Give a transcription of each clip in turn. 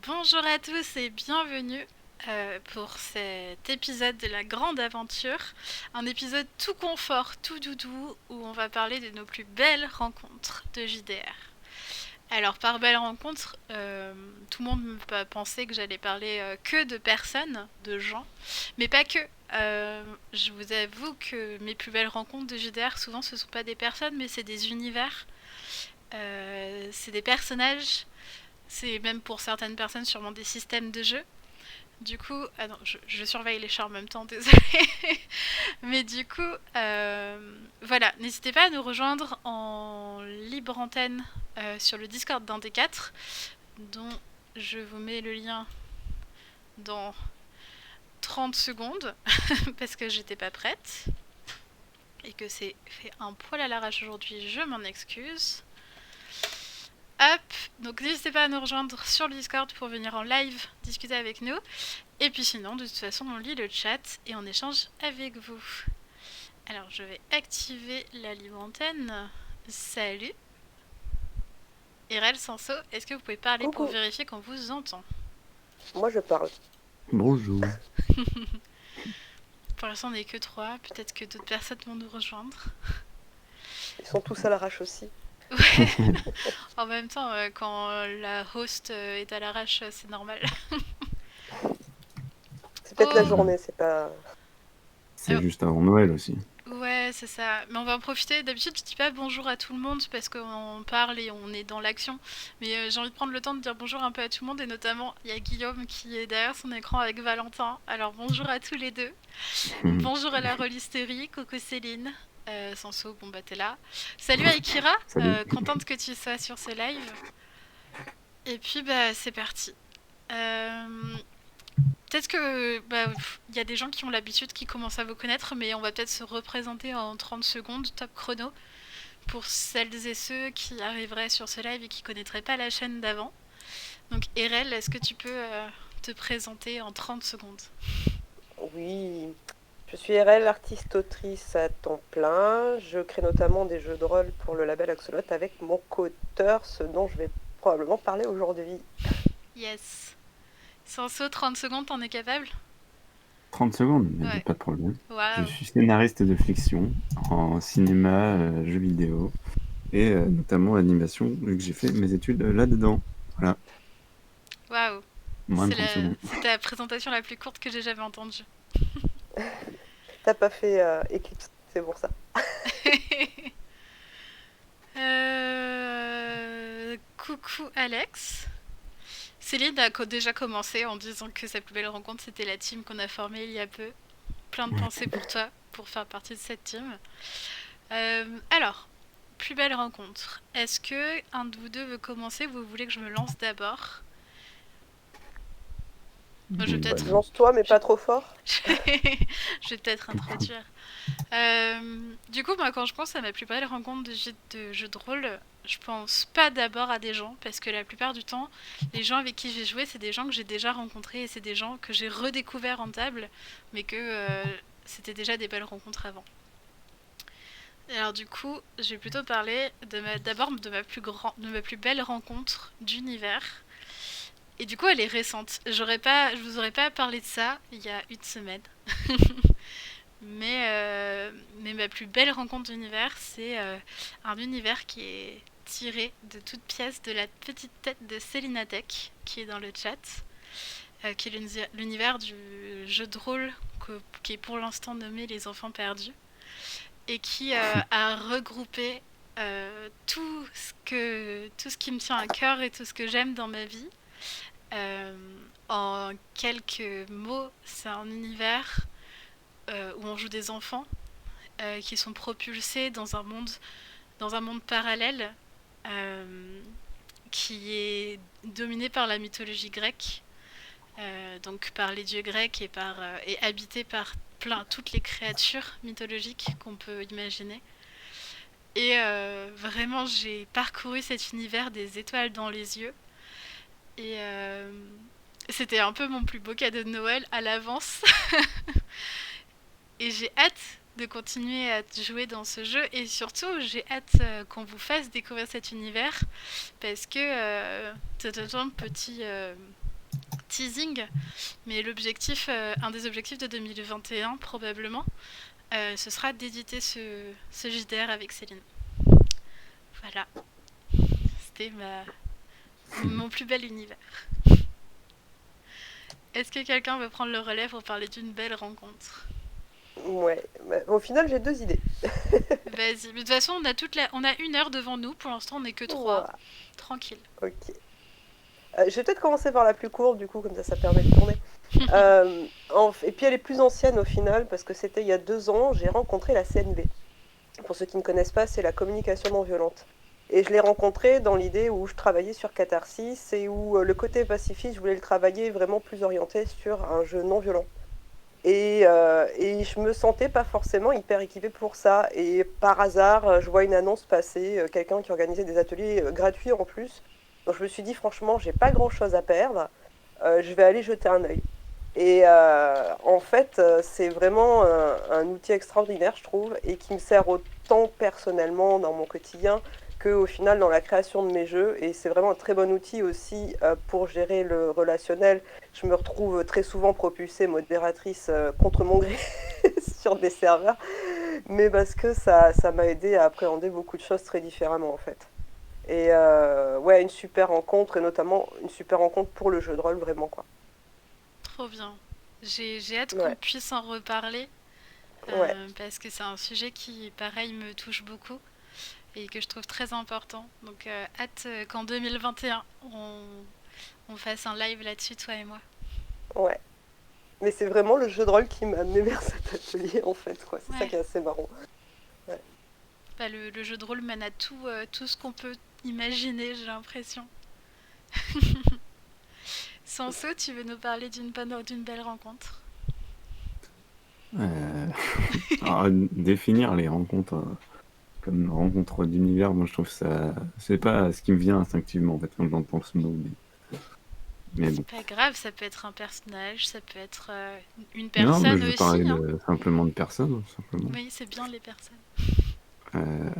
Bonjour à tous et bienvenue pour cet épisode de la grande aventure. Un épisode tout confort, tout doudou, où on va parler de nos plus belles rencontres de JDR. Alors par belles rencontres, tout le monde peut penser que j'allais parler que de personnes, de gens, mais pas que. Je vous avoue que mes plus belles rencontres de JDR, souvent ce ne sont pas des personnes, mais c'est des univers. C'est des personnages. C'est même pour certaines personnes sûrement des systèmes de jeu. Du coup, ah non, je surveille les chats en même temps, désolée. Mais du coup, voilà, n'hésitez pas à nous rejoindre en libre antenne sur le Discord d'un des quatre, dont je vous mets le lien dans 30 secondes, parce que j'étais pas prête, et que c'est fait un poil à l'arrache aujourd'hui, je m'en excuse. Hop, donc n'hésitez pas à nous rejoindre sur le Discord pour venir en live discuter avec nous. Et puis sinon, de toute façon, on lit le chat et on échange avec vous. Alors, je vais activer la libre antenne. Salut. Erel Sanso, est-ce que vous pouvez parler pour Coucou, vérifier qu'on vous entend? moi je parle. Bonjour. Pour l'instant, on n'est que 3. Peut-être que d'autres personnes vont nous rejoindre. Ils sont tous à l'arrache aussi. Ouais. En même temps, quand la host est à l'arrache, c'est normal. C'est peut-être la Oh, journée, c'est pas. C'est alors, juste avant Noël aussi. ouais, c'est ça. Mais on va en profiter. D'habitude, je dis pas bonjour à tout le monde parce qu'on parle et on est dans l'action. Mais j'ai envie de prendre le temps de dire bonjour un peu à tout le monde. Et notamment, il y a Guillaume qui est derrière son écran avec Valentin. Alors bonjour à tous les deux. Bonjour à la Rollisterie. Coucou Céline. Sanso, bon bah t'es là. Salut à Ikira. Salut. Contente que tu sois sur ce live. Et puis bah c'est parti. Peut-être que il y a des gens qui ont l'habitude, qui commencent à vous connaître, mais on va peut-être se représenter en 30 secondes, top chrono, pour celles et ceux qui arriveraient sur ce live et qui connaîtraient pas la chaîne d'avant. Donc Erel, est-ce que tu peux te présenter en 30 secondes? Oui, je suis RL, artiste-autrice à temps plein. Je crée notamment des jeux de rôle pour le label Axolot avec mon co-auteur, ce dont je vais probablement parler aujourd'hui. Yes. Sans saut, 30 secondes, t'en es capable? 30 secondes, mais Ouais. pas de problème. Je Waouh. suis scénariste de fiction en cinéma, jeux vidéo et notamment animation, vu que j'ai fait mes études là-dedans. Voilà, Waouh. moins de 30 secondes. C'est ta présentation la plus courte que j'ai jamais entendue. T'as pas fait Eclipse, c'est pour ça. Coucou Alex. Céline a déjà commencé en disant que sa plus belle rencontre c'était la team qu'on a formée il y a peu. Plein de pensées pour toi, pour faire partie de cette team. Alors, plus belle rencontre. Est-ce que un de vous deux veut commencer? Vous voulez que je me lance d'abord? Moi, je vais Bah, peut-être. lance-toi, mais Je, pas trop fort. je vais peut-être introduire. Du coup, moi, quand je pense à ma plus belle rencontre de jeu de rôle, je pense pas d'abord à des gens, parce que la plupart du temps, les gens avec qui j'ai joué, c'est des gens que j'ai déjà rencontrés et c'est des gens que j'ai redécouverts en table, mais que c'était déjà des belles rencontres avant. Alors du coup, je vais plutôt parler d'abord de ma plus belle rencontre d'univers. Et du coup, elle est récente. Je vous aurais pas parlé de ça il y a une semaine. Mais ma plus belle rencontre d'univers, c'est un univers qui est tiré de toute pièce de la petite tête de Célina Tech, qui est dans le chat, qui est l'univers du jeu de rôle qui est pour l'instant nommé Les Enfants Perdus, et qui a regroupé tout ce qui me tient à cœur et tout ce que j'aime dans ma vie. Euh, En quelques mots, c'est un univers où on joue des enfants qui sont propulsés dans un monde parallèle euh, qui est dominé par la mythologie grecque, donc par les dieux grecs et habité par toutes les créatures mythologiques qu'on peut imaginer. Et vraiment, j'ai parcouru cet univers des étoiles dans les yeux. Et c'était un peu mon plus beau cadeau de Noël à l'avance. Et j'ai hâte de continuer à jouer dans ce jeu et surtout j'ai hâte qu'on vous fasse découvrir cet univers parce que c'est un petit teasing, mais un des objectifs de 2021 probablement, ce sera d'éditer ce JDR avec Céline. Voilà, c'était mon plus bel univers. Est-ce que quelqu'un veut prendre le relais pour parler d'une belle rencontre? Ouais, au final, j'ai 2 idées. Vas-y, mais de toute façon, on a 1 heure devant nous, pour l'instant on n'est que 3. Voilà, Tranquille. ok. Je vais peut-être commencer par la plus courte, du coup, comme ça permet de tourner. Et puis elle est plus ancienne au final, parce que c'était il y a 2 ans, j'ai rencontré la CNV. Pour ceux qui ne connaissent pas, c'est la communication non violente. Et je l'ai rencontrée dans l'idée où je travaillais sur Catharsis et où le côté pacifiste, je voulais le travailler vraiment plus orienté sur un jeu non violent. Et je me sentais pas forcément hyper équipée pour ça. Et par hasard, je vois une annonce passer, quelqu'un qui organisait des ateliers gratuits en plus. Donc je me suis dit, franchement, j'ai pas grand-chose à perdre. Je vais aller jeter un œil. Et en fait, c'est vraiment un outil extraordinaire, je trouve, et qui me sert autant personnellement dans mon quotidien qu'au final dans la création de mes jeux. Et c'est vraiment un très bon outil aussi pour gérer le relationnel. Je me retrouve très souvent propulsée modératrice contre mon gré sur des serveurs, mais parce que ça m'a aidé à appréhender beaucoup de choses très différemment en fait. Et ouais, une super rencontre, et notamment une super rencontre pour le jeu de rôle, vraiment quoi. Trop bien. J'ai hâte qu'on Ouais, puisse en reparler ouais. parce que c'est un sujet qui, pareil, me touche beaucoup et que je trouve très important. Donc, hâte qu'en 2021, on fasse un live là-dessus, toi et moi. Ouais. Mais c'est vraiment le jeu de rôle qui m'a amené vers cet atelier, en fait, quoi. C'est ça Ouais. qui est assez marrant. Ouais. Bah, le jeu de rôle mène à tout ce qu'on peut imaginer, j'ai l'impression. Sanso, tu veux nous parler d'une belle rencontre? Euh, alors, définir les rencontres comme rencontre d'univers, moi je trouve ça. C'est pas ce qui me vient instinctivement en fait quand j'entends ce mot. Mais C'est bon. pas grave, ça peut être un personnage, ça peut être une Non, mais personne je veux aussi, parler hein. simplement de personnes, simplement. Oui, c'est bien les personnes. Euh,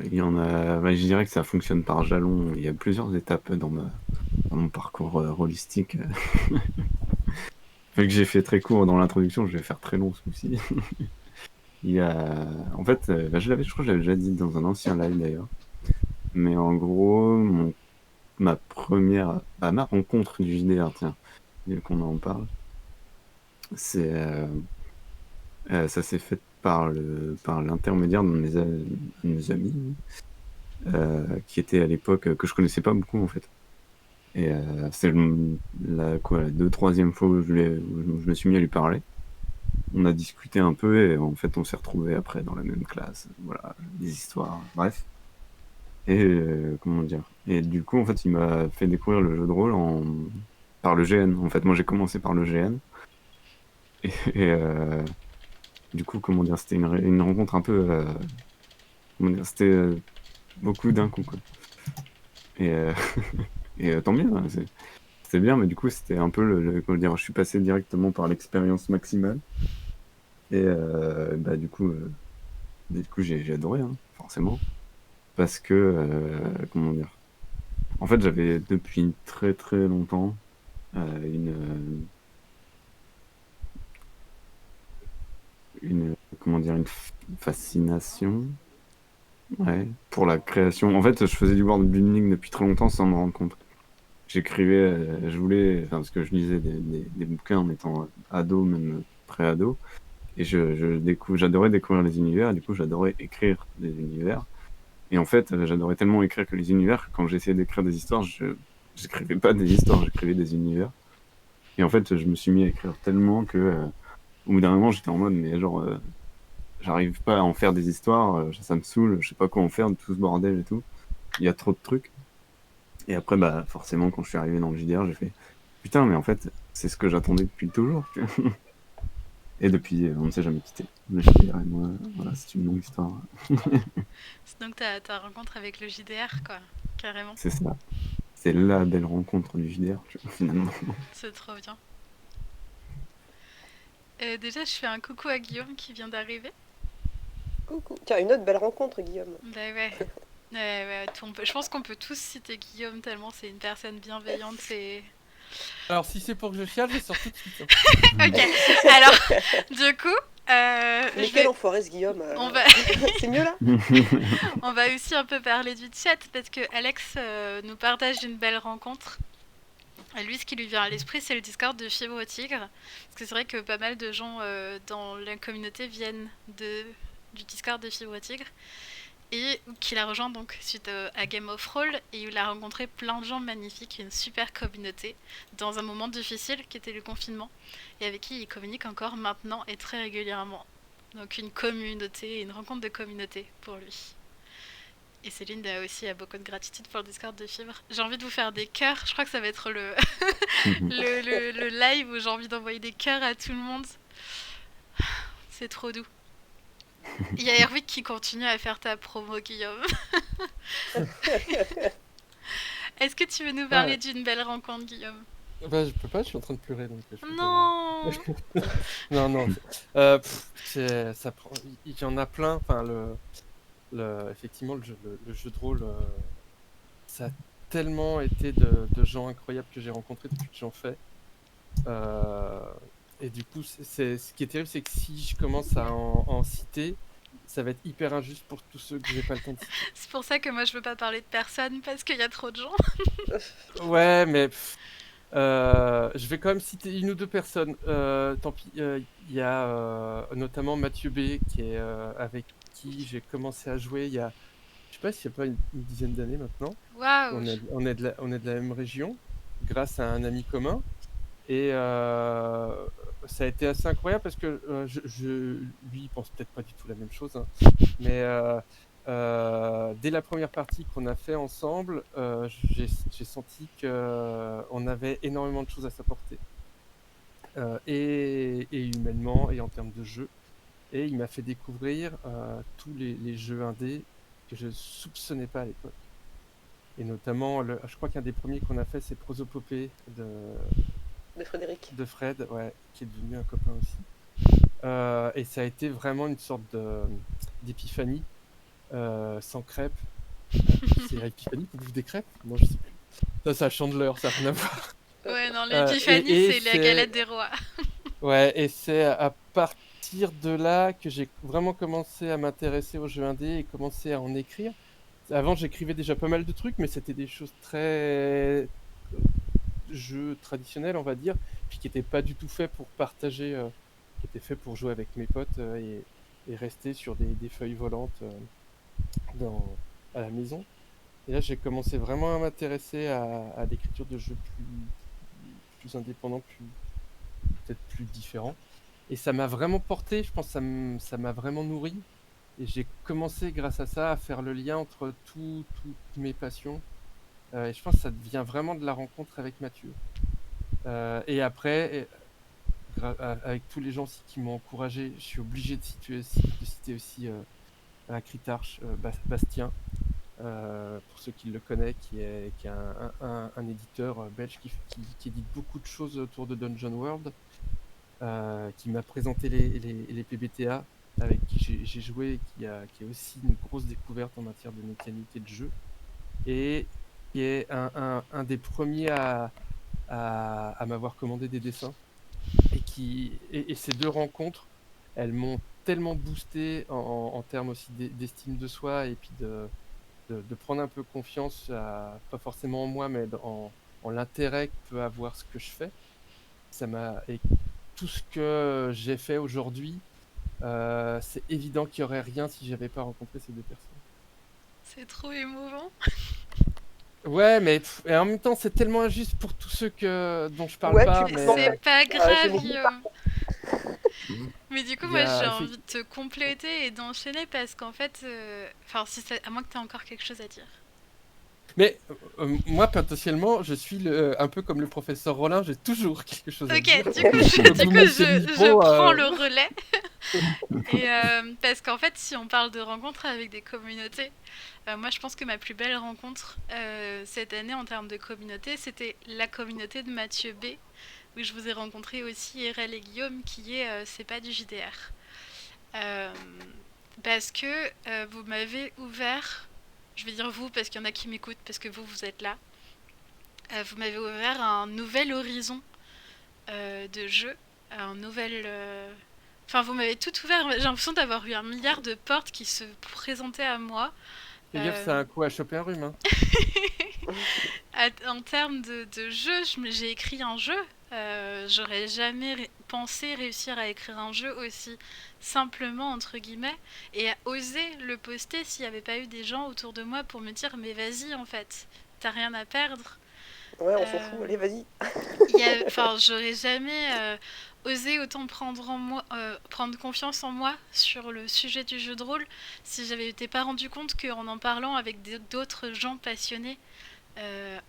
il y en a. Je dirais que ça fonctionne par jalon. Il y a plusieurs étapes dans mon parcours rôlistique. Vu que j'ai fait très court dans l'introduction, je vais faire très long ce coup-ci. Il y a. En fait, je crois que je l'avais déjà dit dans un ancien live d'ailleurs. Mais en gros, ma rencontre du JDR, tiens, vu qu'on en parle, c'est ça s'est fait par l'intermédiaire de mes amis qui étaient à l'époque que je connaissais pas beaucoup en fait. Et c'est la 2e fois où je me suis mis à lui parler. On a discuté un peu et en fait on s'est retrouvés après dans la même classe. Voilà, des histoires, bref. Et comment dire. Et du coup en fait il m'a fait découvrir le jeu de rôle par le GN. En fait moi j'ai commencé par le GN et du coup comment dire, c'était une rencontre un peu comment dire, c'était beaucoup d'un coup quoi. Et et tant mieux, hein, c'est bien, mais du coup c'était un peu comment dire, je suis passé directement par l'expérience maximale et bah du coup j'ai adoré hein, forcément parce que comment dire, en fait j'avais depuis très très longtemps une comment dire, une fascination, ouais, pour la création. En fait je faisais du world building depuis très longtemps sans me rendre compte. J'écrivais, je voulais, enfin, parce que je lisais des bouquins en étant ado, même pré-ado, et j'adorais découvrir les univers, et du coup, j'adorais écrire des univers. Et en fait, j'adorais tellement écrire que les univers, que quand j'essayais d'écrire des histoires, j'écrivais pas des histoires, j'écrivais des univers. Et en fait, je me suis mis à écrire tellement que, au bout d'un moment, j'étais en mode, mais genre, j'arrive pas à en faire des histoires, ça me saoule, je sais pas quoi en faire de tout ce bordel et tout. Il y a trop de trucs. Et après, bah, forcément, quand je suis arrivé dans le JDR, j'ai fait putain, mais en fait, c'est ce que j'attendais depuis toujours. Et depuis, on ne s'est jamais quitté. Le JDR et moi, voilà, c'est une longue histoire. C'est donc ta rencontre avec le JDR, quoi. Carrément. C'est ça. C'est la belle rencontre du JDR, finalement. C'est trop bien. Déjà, je fais un coucou à Guillaume qui vient d'arriver. Coucou. Tiens, une autre belle rencontre, Guillaume. Bah ouais. Ouais, je pense qu'on peut tous citer Guillaume tellement c'est une personne bienveillante. Alors, si c'est pour que je chiale, je sors tout de suite. Ok. Alors, du coup, Mais quel enfoiré ce Guillaume. on va, C'est mieux là on va aussi un peu parler du chat parce que Alex nous partage une belle rencontre. Et lui, ce qui lui vient à l'esprit, c'est le Discord de Fibre au Tigre. Parce que c'est vrai que pas mal de gens dans la communauté viennent du Discord de Fibre au Tigre. Et qu'il a rejoint donc suite à Game of Roll. Et il a rencontré plein de gens magnifiques, une super communauté, dans un moment difficile qui était le confinement. Et avec qui il communique encore maintenant et très régulièrement. Donc une communauté, une rencontre de communauté pour lui. Et Céline aussi a beaucoup de gratitude pour le Discord de Fibre. J'ai envie de vous faire des cœurs. Je crois que ça va être le live où j'ai envie d'envoyer des cœurs à tout le monde. C'est trop doux. Il y a Erwick qui continue à faire ta promo, Guillaume. Est-ce que tu veux nous parler d'une belle rencontre, Guillaume? Bah, je peux pas, je suis en train de pleurer. Donc non. Non. Ça prend... Il y en a plein. Enfin, effectivement, le jeu de rôle, ça a tellement été de gens incroyables que j'ai rencontrés depuis que j'en fais. Et du coup, ce qui est terrible, c'est que si je commence à en citer, ça va être hyper injuste pour tous ceux que j'ai pas le temps de citer. C'est pour ça que moi je veux pas parler de personne parce qu'il y a trop de gens. Ouais, mais je vais quand même citer une ou deux personnes. Tant pis, il y a notamment Mathieu B qui est avec qui j'ai commencé à jouer il y a, je sais pas s'il y a pas une dizaine d'années maintenant. Waouh. On est de la même région grâce à un ami commun. Et ça a été assez incroyable parce que lui, il pense peut-être pas du tout la même chose, hein, mais dès la première partie qu'on a fait ensemble, j'ai senti qu'on avait énormément de choses à s'apporter, et humainement et en termes de jeu. Et il m'a fait découvrir tous les jeux indés que je soupçonnais pas à l'époque. Et notamment, je crois qu'un des premiers qu'on a fait, c'est Prosopopée de Frédéric. De Fred, ouais, qui est devenu un copain aussi. Et ça a été vraiment une sorte d'épiphanie sans crêpes. C'est l'épiphanie qu'on bouffe des crêpes? Moi, je sais plus. Ça change l'heure, ça n'a rien à voir. Ouais, non, l'épiphanie, c'est la galette des rois. Ouais, et c'est à partir de là que j'ai vraiment commencé à m'intéresser aux jeux indés et commencé à en écrire. Avant, j'écrivais déjà pas mal de trucs, mais c'était des choses très jeux traditionnels, on va dire, puis qui n'étaient pas du tout faits pour partager, qui étaient faits pour jouer avec mes potes et rester sur des feuilles volantes à la maison. Et là, j'ai commencé vraiment à m'intéresser à l'écriture de jeux plus indépendants, peut-être plus différents. Et ça m'a vraiment porté, je pense que ça m'a vraiment nourri. Et j'ai commencé, grâce à ça, à faire le lien entre toutes mes passions. Et je pense que ça vient vraiment de la rencontre avec Mathieu. Et après, avec tous les gens aussi qui m'ont encouragé, je suis obligé de citer aussi Critarch, Bastien, pour ceux qui le connaissent, qui est un éditeur belge qui édite beaucoup de choses autour de Dungeon World, qui m'a présenté les PBTA, avec qui j'ai joué, qui est aussi une grosse découverte en matière de mécanique et de jeu, et qui est un des premiers à m'avoir commandé des dessins. Et ces deux rencontres, elles m'ont tellement boosté en termes aussi d'estime de soi, et puis de prendre un peu confiance, pas forcément en moi, mais en l'intérêt que peut avoir ce que je fais. Et tout ce que j'ai fait aujourd'hui, c'est évident qu'il n'y aurait rien si j'avais pas rencontré ces deux personnes. C'est trop émouvant. Ouais, mais et en même temps, c'est tellement injuste pour tous ceux dont je parle pas. Mais c'est pas grave, Guillaume. Mais du coup, moi, j'ai envie de te compléter et d'enchaîner parce qu'en fait, à moins que tu aies encore quelque chose à dire. Mais moi, potentiellement, je suis un peu comme le professeur Rollin, j'ai toujours quelque chose à dire. Ok, du coup, je prends le relais. Et parce qu'en fait, si on parle de rencontres avec des communautés, moi, je pense que ma plus belle rencontre cette année en termes de communauté, c'était la communauté de Mathieu B, où je vous ai rencontré aussi Erel et Guillaume, qui est C'est pas du JDR. parce que vous m'avez ouvert, je vais dire vous parce qu'il y en a qui m'écoutent, parce que vous êtes là, vous m'avez ouvert un nouvel horizon de jeu, un nouvel... Enfin, vous m'avez tout ouvert, j'ai l'impression d'avoir eu un milliard de portes qui se présentaient à moi. Fais gaffe, c'est un coup à choper un rhume. Hein. En termes de jeu, j'ai écrit un jeu. J'aurais jamais pensé réussir à écrire un jeu aussi simplement, entre guillemets, et à oser le poster s'il n'y avait pas eu des gens autour de moi pour me dire mais vas-y en fait, t'as rien à perdre. Ouais, on s'en fout, allez, vas-y. J'aurais jamais osé autant prendre confiance en moi sur le sujet du jeu de rôle si j'avais été pas rendu compte qu'en en parlant avec d'autres gens passionnés,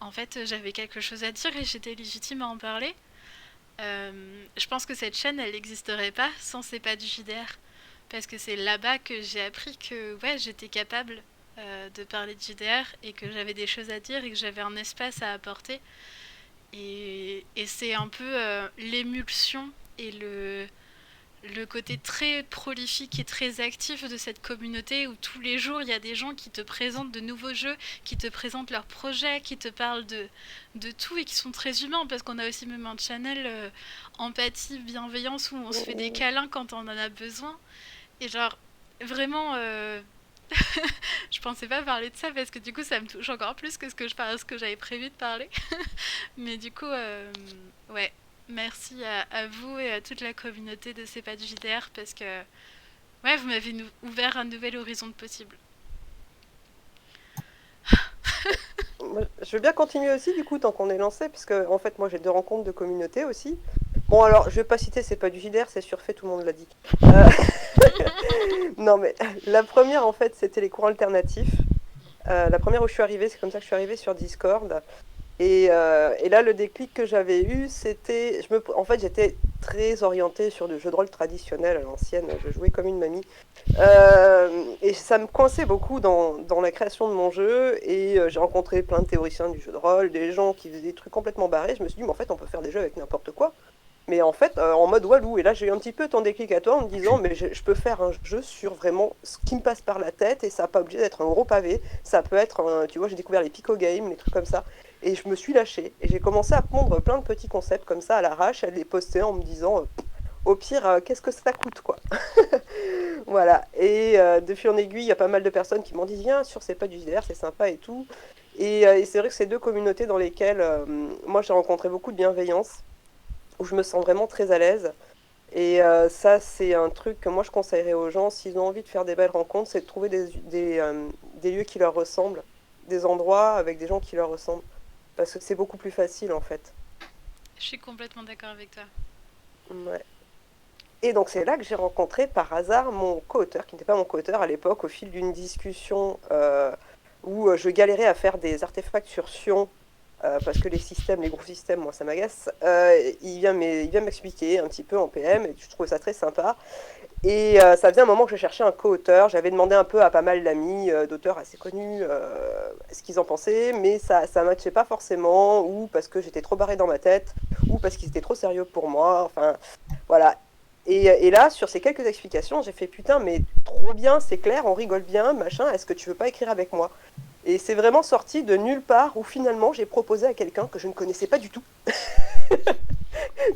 en fait, j'avais quelque chose à dire et j'étais légitime à en parler. Je pense que cette chaîne, elle n'existerait pas sans C'est pas du JDR. Parce que c'est là-bas que j'ai appris que ouais, j'étais capable de parler de JDR et que j'avais des choses à dire et que j'avais un espace à apporter. Et c'est un peu l'émulsion et le côté très prolifique et très actif de cette communauté où tous les jours il y a des gens qui te présentent de nouveaux jeux, qui te présentent leurs projets, qui te parlent de tout et qui sont très humains parce qu'on a aussi même un channel empathie, bienveillance où on se fait des câlins quand on en a besoin. Et genre, vraiment, je pensais pas parler de ça parce que du coup ça me touche encore plus que ce que j'avais prévu de parler. Mais du coup, ouais. Merci à vous et à toute la communauté de C'est pas du JDR parce que ouais, vous m'avez ouvert un nouvel horizon de possible. Je veux bien continuer aussi, du coup, tant qu'on est lancé, puisque en fait, moi j'ai 2 rencontres de communauté aussi. Bon, alors, je vais pas citer, c'est pas du JDR, c'est surfait, tout le monde l'a dit. Non, mais la première, en fait, c'était les cours alternatifs. La première où je suis arrivée, c'est comme ça que je suis arrivée sur Discord. Et là, le déclic que j'avais eu, c'était... En fait, j'étais très orientée sur le jeu de rôle traditionnel à l'ancienne. Je jouais comme une mamie. Et ça me coinçait beaucoup dans la création de mon jeu. Et j'ai rencontré plein de théoriciens du jeu de rôle, des gens qui faisaient des trucs complètement barrés. Je me suis dit, mais en fait, on peut faire des jeux avec n'importe quoi. Mais en fait, en mode Walou. Et là, j'ai eu un petit peu ton déclic à toi en me disant, mais je peux faire un jeu sur vraiment ce qui me passe par la tête. Et ça n'a pas obligé d'être un gros pavé. Ça peut être, tu vois, j'ai découvert les Pico Games, les trucs comme ça. Et je me suis lâchée. Et j'ai commencé à pondre plein de petits concepts comme ça à l'arrache, à les poster en me disant, au pire, qu'est-ce que ça coûte, quoi. Voilà. Et de fil en aiguille, il y a pas mal de personnes qui m'ont dit, viens, sur C'est pas du JDR, c'est sympa et tout. Et c'est vrai que c'est 2 communautés dans lesquelles moi j'ai rencontré beaucoup de bienveillance, où je me sens vraiment très à l'aise. Et ça, c'est un truc que moi je conseillerais aux gens, s'ils ont envie de faire des belles rencontres, c'est de trouver des lieux qui leur ressemblent, des endroits avec des gens qui leur ressemblent. Parce que c'est beaucoup plus facile en fait. Je suis complètement d'accord avec toi. Ouais. Et donc c'est là que j'ai rencontré par hasard mon co-auteur, qui n'était pas mon co-auteur à l'époque, au fil d'une discussion où je galérais à faire des artefacts sur Sion, parce que les gros systèmes, moi ça m'agace. Il vient m'expliquer un petit peu en PM, et je trouvais ça très sympa. Et ça faisait un moment que je cherchais un co-auteur. J'avais demandé un peu à pas mal d'amis, d'auteurs assez connus, ce qu'ils en pensaient, mais ça ne matchait pas forcément, ou parce que j'étais trop barré dans ma tête, ou parce qu'ils étaient trop sérieux pour moi. Enfin, voilà. Et là, sur ces quelques explications, j'ai fait putain, mais trop bien, c'est clair, on rigole bien, machin, est-ce que tu veux pas écrire avec moi? Et c'est vraiment sorti de nulle part où finalement j'ai proposé à quelqu'un que je ne connaissais pas du tout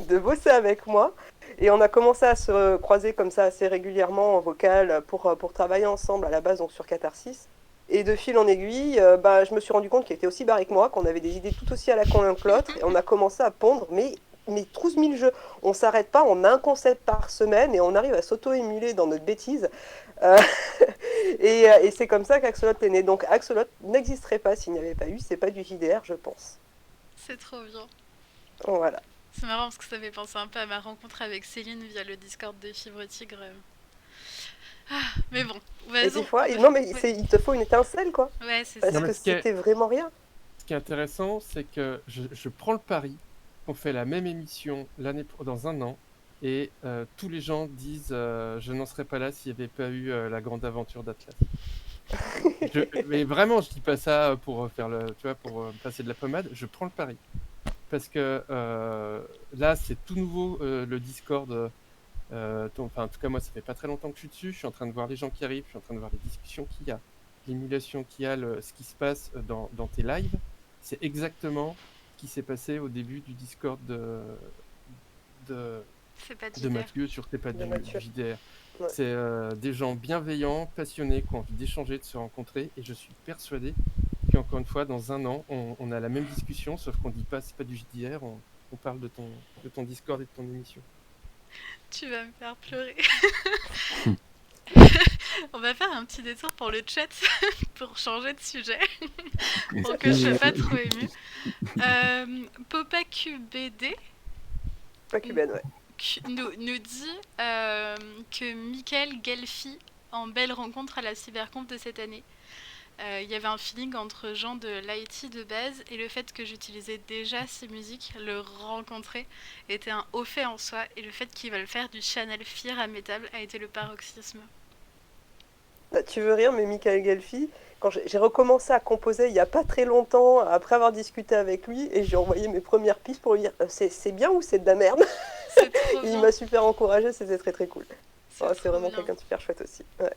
de bosser avec moi. Et on a commencé à se croiser comme ça assez régulièrement en vocal pour travailler ensemble à la base donc sur Catharsis. Et de fil en aiguille, je me suis rendu compte qu'il était aussi barré que moi, qu'on avait des idées tout aussi à la con l'un que l'autre. Et on a commencé à pondre, mais 12 000 jeux. On s'arrête pas, on a un concept par semaine et on arrive à s'auto-émuler dans notre bêtise. Et c'est comme ça qu'Axolot est né. Donc Axolot n'existerait pas s'il n'y avait pas eu, c'est pas du JDR, je pense. C'est trop bien. Voilà. C'est marrant parce que ça fait penser un peu à ma rencontre avec Céline via le Discord de Fibre Tigre. Mais bon, et des fois, non mais il te faut une étincelle quoi. Ouais, c'est Parce ça. que c'était vraiment rien. Ce qui est intéressant, c'est que je prends le pari qu'on fait la même émission dans un an, et tous les gens disent je n'en serais pas là s'il n'y avait pas eu la grande aventure d'Atlas. Mais vraiment, je dis pas ça pour faire pour passer de la pommade. Je prends le pari parce que là, c'est tout nouveau le Discord Enfin, en tout cas, moi, ça fait pas très longtemps que je suis dessus. Je suis en train de voir les gens qui arrivent, je suis en train de voir les discussions qu'il y a, l'émulation qu'il y a, ce qui se passe dans tes lives. C'est exactement ce qui s'est passé au début du Discord de, C'est pas de d'idée. Mathieu sur T'es pas De du Mathieu. JDR. Ouais. C'est des gens bienveillants, passionnés, qui ont envie d'échanger, de se rencontrer. Et je suis persuadé qu'encore une fois, dans un an, on a la même discussion, sauf qu'on dit pas c'est pas du JDR, on parle de ton Discord et de ton émission. Tu vas me faire pleurer. On va faire un petit détour pour le chat pour changer de sujet. Pour que je sois pas trop émue. PopaQBD Pas cubaine, ouais. nous dit que Michael Gelfi, en belle rencontre à la Cyberconf de cette année, il y avait un feeling entre gens de l'IT de base et le fait que j'utilisais déjà ces musiques, le rencontrer était un haut fait en soi, et le fait qu'ils veulent faire du Channel Fear à métal a été le paroxysme. Bah, tu veux rire, mais Michael Gelfi, quand j'ai recommencé à composer il y a pas très longtemps, après avoir discuté avec lui, et j'ai envoyé mes premières pistes pour lui dire c'est bien ou c'est de la merde. C'est trop Il bien. m'a super encouragé, c'était très très cool. C'est C'est trop vraiment bien. quelqu'un de super chouette aussi. Ouais.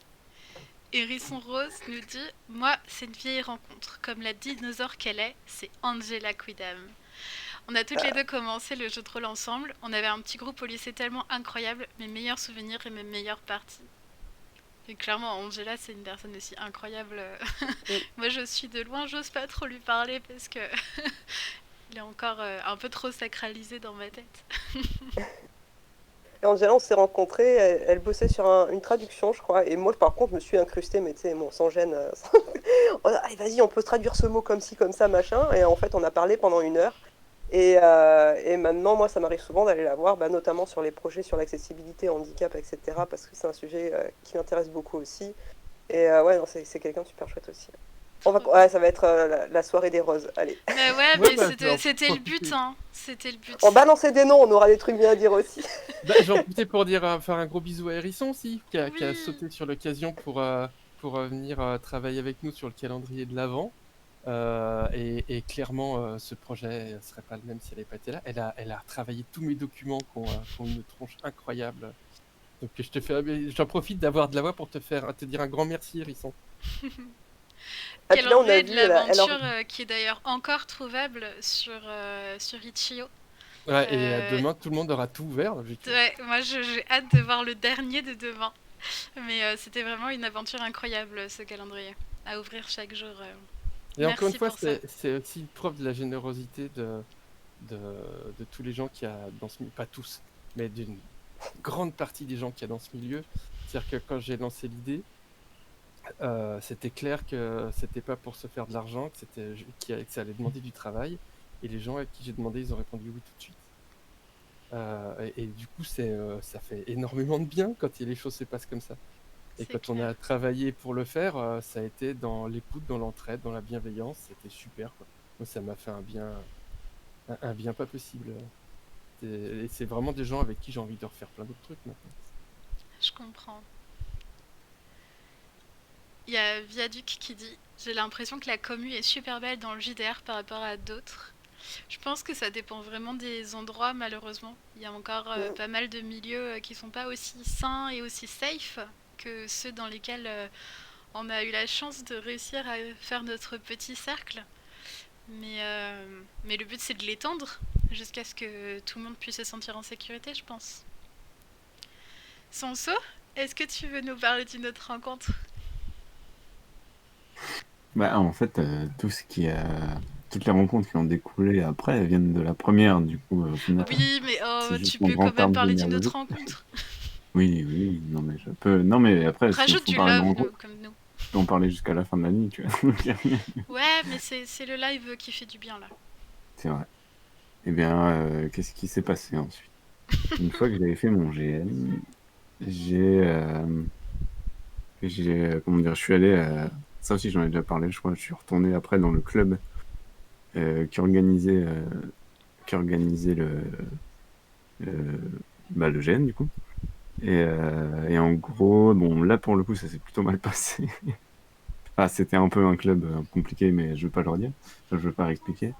Hérisson Rose nous dit « Moi, c'est une vieille rencontre. Comme la dinosaure qu'elle est, c'est Angela Quidam. » On a toutes les deux commencé le jeu de rôle ensemble. On avait un petit groupe au lycée tellement incroyable. Mes meilleurs souvenirs et mes meilleures parties. Et clairement, Angela, c'est une personne aussi incroyable. Moi, je suis de loin, j'ose pas trop lui parler parce que il est encore un peu trop sacralisé dans ma tête. Et Angela, on s'est rencontrés, elle bossait sur une traduction, je crois, et moi, par contre, je me suis incrustée, mais tu sais, bon, sans gêne. Allez, vas-y, on peut traduire ce mot comme ci, comme ça, machin. Et en fait, on a parlé pendant 1 heure. Et maintenant, moi, ça m'arrive souvent d'aller la voir, notamment sur les projets sur l'accessibilité, handicap, etc., parce que c'est un sujet qui m'intéresse beaucoup aussi. Et ouais, non, c'est quelqu'un de super chouette aussi. Ouais, ça va être la soirée des roses, allez. Mais ouais, Ouais, mais bah, c'était le but, hein. C'était le but. On balancer des noms, on aura des trucs bien à dire aussi. Bah, j'en profitais pour faire un gros bisou à Hérisson aussi, qui a Oui. sauté sur l'occasion pour venir travailler avec nous sur le calendrier de l'Avent. Et clairement, ce projet ne serait pas le même si elle n'avait pas été là. Elle a retravaillé tous mes documents qui ont une tronche incroyable. Donc j'en profite d'avoir de la voix pour te dire un grand merci, Hérisson. Ah, puis là, on a Calendrier vu, de l'aventure qui est d'ailleurs encore trouvable sur Itch.io. Ouais, et demain, tout le monde aura tout ouvert. Ouais, moi j'ai hâte de voir le dernier de demain. Mais c'était vraiment une aventure incroyable, ce calendrier, à ouvrir chaque jour. Et encore une Merci fois, pour ça. c'est aussi une preuve de la générosité de tous les gens qu'il y a dans ce milieu, pas tous, mais d'une grande partie des gens qu'il y a dans ce milieu. C'est-à-dire que quand j'ai lancé l'idée, c'était clair que c'était pas pour se faire de l'argent, que ça allait demander du travail. Et les gens à qui j'ai demandé, ils ont répondu oui tout de suite. Et du coup, ça fait énormément de bien quand les choses se passent comme ça. Et quand on a travaillé pour le faire, ça a été dans l'écoute, dans l'entraide, dans la bienveillance. C'était super, quoi. Moi, ça m'a fait un bien pas possible. Et c'est vraiment des gens avec qui j'ai envie de refaire plein d'autres trucs maintenant. Je comprends. Il y a Viaduc qui dit « J'ai l'impression que la commu est super belle dans le JDR par rapport à d'autres. » Je pense que ça dépend vraiment des endroits, malheureusement. Il y a encore pas mal de milieux qui sont pas aussi sains et aussi safe que ceux dans lesquels on a eu la chance de réussir à faire notre petit cercle. Mais le but, c'est de l'étendre jusqu'à ce que tout le monde puisse se sentir en sécurité, je pense. Sanso, est-ce que tu veux nous parler d'une autre rencontre ? Bah, en fait, toutes les rencontres qui ont découlé après, elles viennent de la première, du coup, au final. Oui, mais c'est juste tu mon peux grand quand même arbre parler d'une généalogique. autre rencontre. Oui, non mais je peux. Non mais après, si Rajoute faut du parler de love, rencontre, comme nous. je peux en parler jusqu'à la fin de la nuit, tu vois. Ouais, mais c'est le live qui fait du bien, là. C'est vrai. Eh bien, qu'est-ce qui s'est passé ensuite? Une fois que j'avais fait mon GN, comment dire, je suis allé, ça aussi j'en ai déjà parlé, je crois, je suis retourné après dans le club qui organisait le GN du coup. Et en gros, bon, là pour le coup, ça s'est plutôt mal passé. Enfin, c'était un peu un club compliqué, mais je veux pas leur dire, je veux pas expliquer.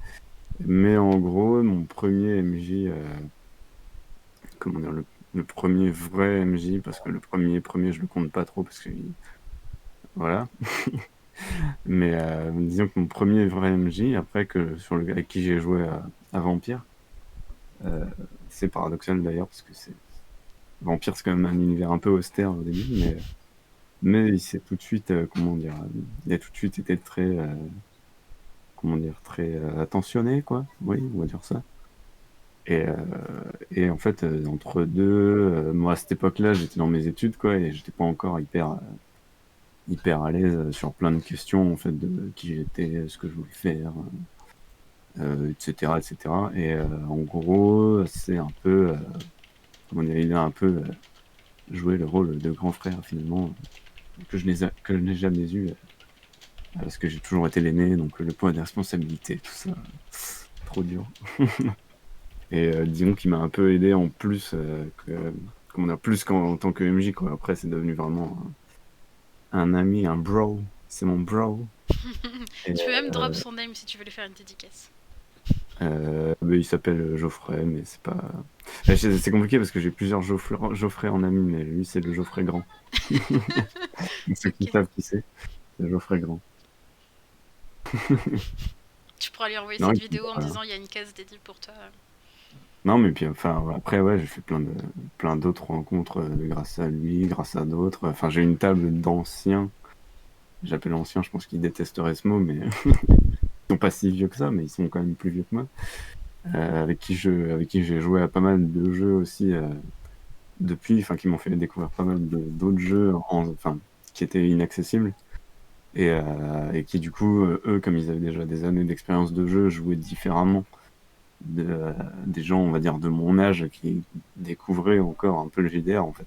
Mais en gros, mon premier MJ, comment dire, le premier vrai MJ, parce que le premier, je le compte pas trop, parce que voilà. Mais disons que mon premier vrai MJ, après avec qui j'ai joué à Vampire, c'est paradoxal d'ailleurs, parce que Vampire, c'est quand même un univers un peu austère au début, mais il s'est tout de suite, comment dire, il a tout de suite été très, comment dire, très attentionné, quoi. Oui, on va dire ça. Et en fait, entre deux, moi à cette époque-là, j'étais dans mes études, quoi, et j'étais pas encore hyper à l'aise sur plein de questions, en fait, de qui j'étais, ce que je voulais faire, etc., etc. Et en gros, c'est un peu, comment dire, il a un peu joué le rôle de grand frère, finalement, que je n'ai jamais eu, parce que j'ai toujours été l'aîné, donc le poids des responsabilités, tout ça, trop dur. Et disons qu'il m'a un peu aidé en plus, comment dire, plus qu'en tant que MJ, quoi. Après, c'est devenu vraiment un ami, un bro. C'est mon bro. Et, Tu peux même drop son name si tu veux lui faire une dédicace. il s'appelle Geoffrey, mais c'est pas. C'est compliqué parce que j'ai plusieurs Geoffrey en ami, mais lui, c'est le Geoffrey grand. Ceux qui Ok. savent qui c'est Geoffrey grand. Tu pourras lui envoyer Non, cette et puis, vidéo en disant il y a une case dédiée pour toi. non, mais puis enfin, après, ouais, j'ai fait plein d'autres rencontres grâce à lui, grâce à d'autres. Enfin, j'ai une table d'anciens. J'appelle anciens, je pense qu'ils détesteraient ce mot, mais ils sont pas si vieux que ça, mais ils sont quand même plus vieux que moi. Avec qui j'ai joué à pas mal de jeux aussi depuis, enfin, qui m'ont fait découvrir pas mal d'autres jeux, enfin, qui étaient inaccessibles. Et qui, du coup, eux, comme ils avaient déjà des années d'expérience de jeu, jouaient différemment des gens, on va dire, de mon âge qui découvraient encore un peu le JDR, en fait.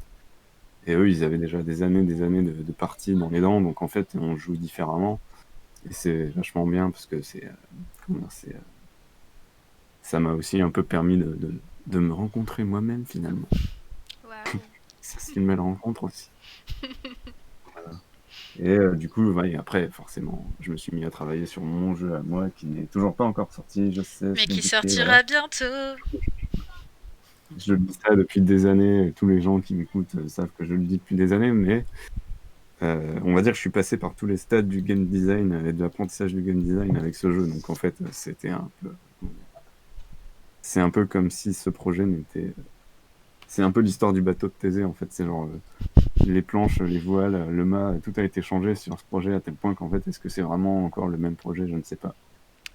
Et eux, ils avaient déjà des années de parties dans les dents, donc en fait, on joue différemment. Et c'est vachement bien parce que comment dire, ça m'a aussi un peu permis de me rencontrer moi-même, finalement. Waouh. Ça, c'est une belle rencontre aussi. Voilà. Et du coup, ouais, après, forcément, je me suis mis à travailler sur mon jeu à moi, qui n'est toujours pas encore sorti, je sais, Mais c'est qui compliqué, voilà. sortira bientôt. Je le dis ça depuis des années, tous les gens qui m'écoutent savent que je le dis depuis des années, mais on va dire que je suis passé par tous les stades du game design et de l'apprentissage du game design avec ce jeu, donc en fait, c'était un peu... comment dire, c'est un peu comme si ce projet n'était... C'est un peu l'histoire du bateau de Thésée, en fait, c'est genre... les planches, les voiles, le mât, tout a été changé sur ce projet à tel point qu'en fait, est-ce que c'est vraiment encore le même projet? Je ne sais pas.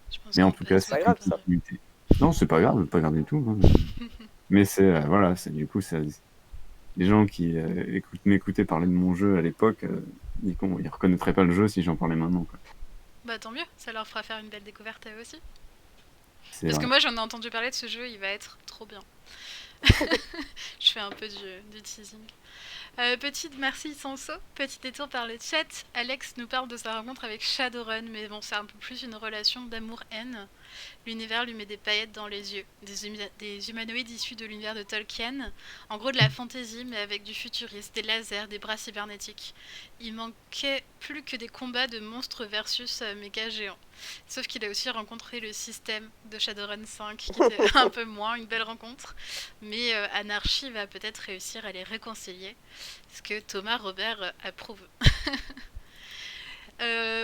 Je pense Mais en qu'on tout peut cas, se Pas c'est une grave ça. continuité. Non, c'est pas grave du tout, hein. Mais c'est, voilà, c'est du coup, les gens qui m'écoutaient parler de mon jeu à l'époque, ils reconnaîtraient pas le jeu si j'en parlais maintenant, quoi. Bah tant mieux, ça leur fera faire une belle découverte à eux aussi. C'est Parce que vrai. moi j'en ai entendu parler de ce jeu, il va être trop bien. Je fais un peu du teasing. Petite merci Sanso, petit détour par le chat. Alex nous parle de sa rencontre avec Shadowrun, mais bon, c'est un peu plus une relation d'amour-haine. L'univers lui met des paillettes dans les yeux, des humanoïdes issus de l'univers de Tolkien. En gros de la fantasy, mais avec du futuriste, des lasers, des bras cybernétiques. Il manquait plus que des combats de monstres versus méga géants. Sauf qu'il a aussi rencontré le système de Shadowrun 5, qui était un peu moins une belle rencontre. Mais Anarchy va peut-être réussir à les réconcilier, ce que Thomas Robert approuve.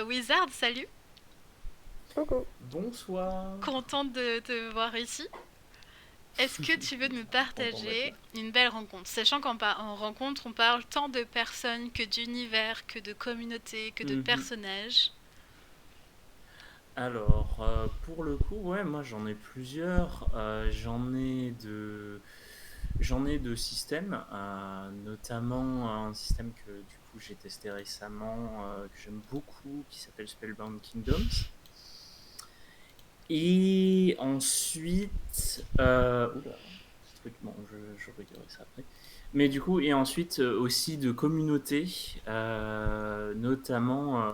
Wizard, salut. Coucou. Bonsoir. Contente de te voir ici. Est-ce que tu veux nous partager une belle rencontre? Sachant qu'en rencontre, on parle tant de personnes que d'univers, que de communautés, que de personnages. Alors, pour le coup, ouais, moi j'en ai plusieurs. J'en ai de systèmes, notamment un système que du coup j'ai testé récemment, que j'aime beaucoup, qui s'appelle Spellbound Kingdoms. Et ensuite, oula, ce truc, bon, je regarderai ça après. Mais du coup, et ensuite aussi de communautés, notamment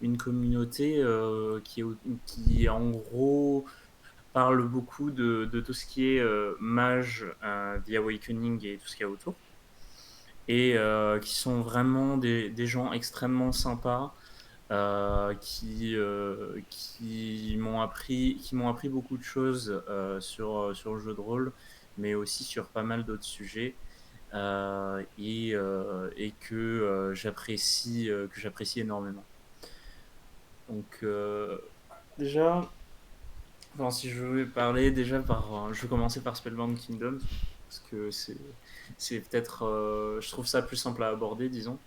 une communauté qui en gros parle beaucoup de tout ce qui est mage, The Awakening et tout ce qu'il y a autour. Et qui sont vraiment des gens extrêmement sympas. Qui m'ont appris beaucoup de choses sur le jeu de rôle, mais aussi sur pas mal d'autres sujets. et que j'apprécie énormément. Donc déjà, enfin, si je veux parler déjà je vais commencer par Spellbound Kingdoms parce que c'est peut-être, je trouve ça plus simple à aborder, disons.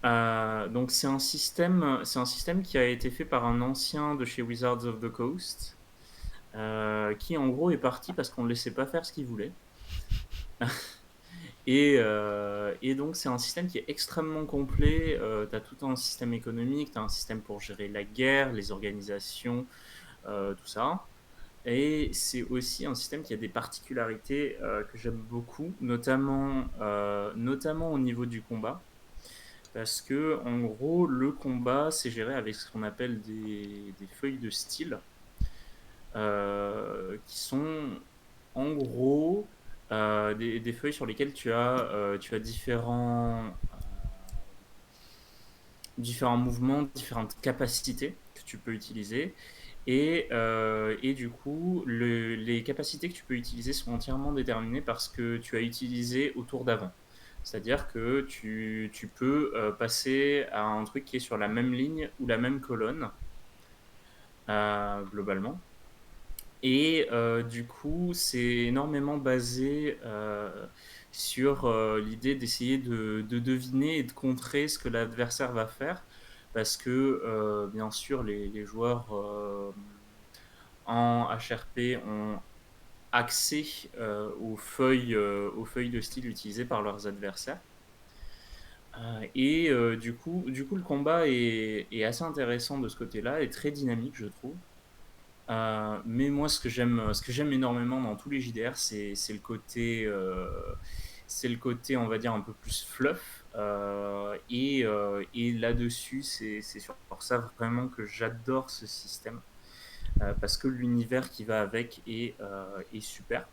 Donc c'est un système qui a été fait par un ancien de chez Wizards of the Coast, qui en gros est parti parce qu'on ne le laissait pas faire ce qu'il voulait. Et donc c'est un système qui est extrêmement complet. Tu as tout un système économique, tu as un système pour gérer la guerre, les organisations, tout ça. Et c'est aussi un système qui a des particularités que j'aime beaucoup, notamment au niveau du combat. Parce que, en gros, le combat, c'est géré avec ce qu'on appelle des feuilles de style, qui sont, en gros, des feuilles sur lesquelles tu as différents mouvements, différentes capacités que tu peux utiliser. Et du coup, les capacités que tu peux utiliser sont entièrement déterminées par ce que tu as utilisé au tour d'avant. C'est-à-dire que tu peux passer à un truc qui est sur la même ligne ou la même colonne, globalement. Et du coup, c'est énormément basé sur l'idée d'essayer de deviner et de contrer ce que l'adversaire va faire. Parce que, bien sûr, les joueurs en HRP ont accès aux feuilles de style utilisées par leurs adversaires. Du coup, le combat est assez intéressant de ce côté-là et très dynamique, je trouve. Mais moi, ce que j'aime énormément dans tous les JDR, c'est le côté, on va dire, un peu plus fluff. Et là-dessus, c'est pour ça vraiment que j'adore ce système. Parce que l'univers qui va avec est super.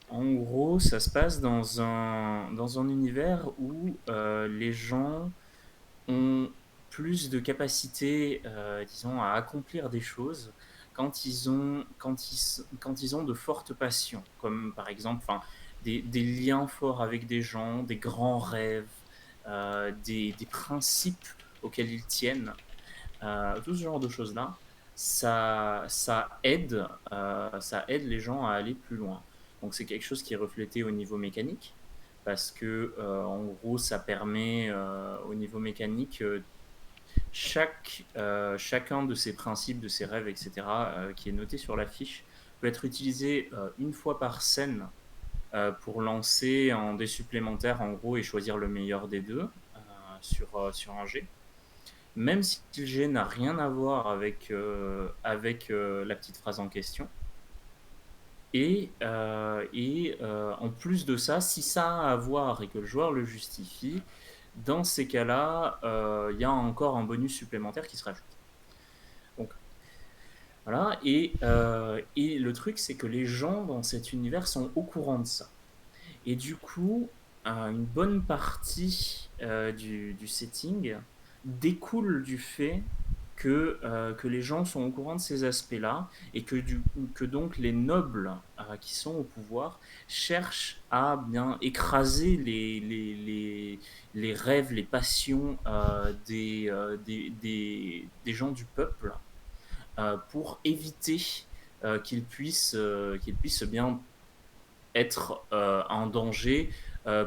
En gros, ça se passe dans un univers où les gens ont plus de capacité, disons, à accomplir des choses quand ils ont de fortes passions, comme par exemple des liens forts avec des gens, des grands rêves, des principes auxquels ils tiennent, tout ce genre de choses-là. Ça aide les gens à aller plus loin. Donc c'est quelque chose qui est reflété au niveau mécanique, parce que en gros ça permet au niveau mécanique, chacun de ces principes, de ces rêves, etc., qui est noté sur la fiche, peut être utilisé une fois par scène pour lancer en dés supplémentaires, en gros, et choisir le meilleur des deux sur un jet. Même si le jet n'a rien à voir avec la petite phrase en question. En plus de ça, si ça a à voir et que le joueur le justifie, dans ces cas-là, il y a encore un bonus supplémentaire qui se rajoute. Donc, voilà. Et le truc, c'est que les gens dans cet univers sont au courant de ça. Et du coup, une bonne partie du setting découle du fait que les gens sont au courant de ces aspects-là et que donc les nobles qui sont au pouvoir cherchent à bien écraser les rêves, les passions des gens du peuple, pour éviter qu'ils puissent bien être en danger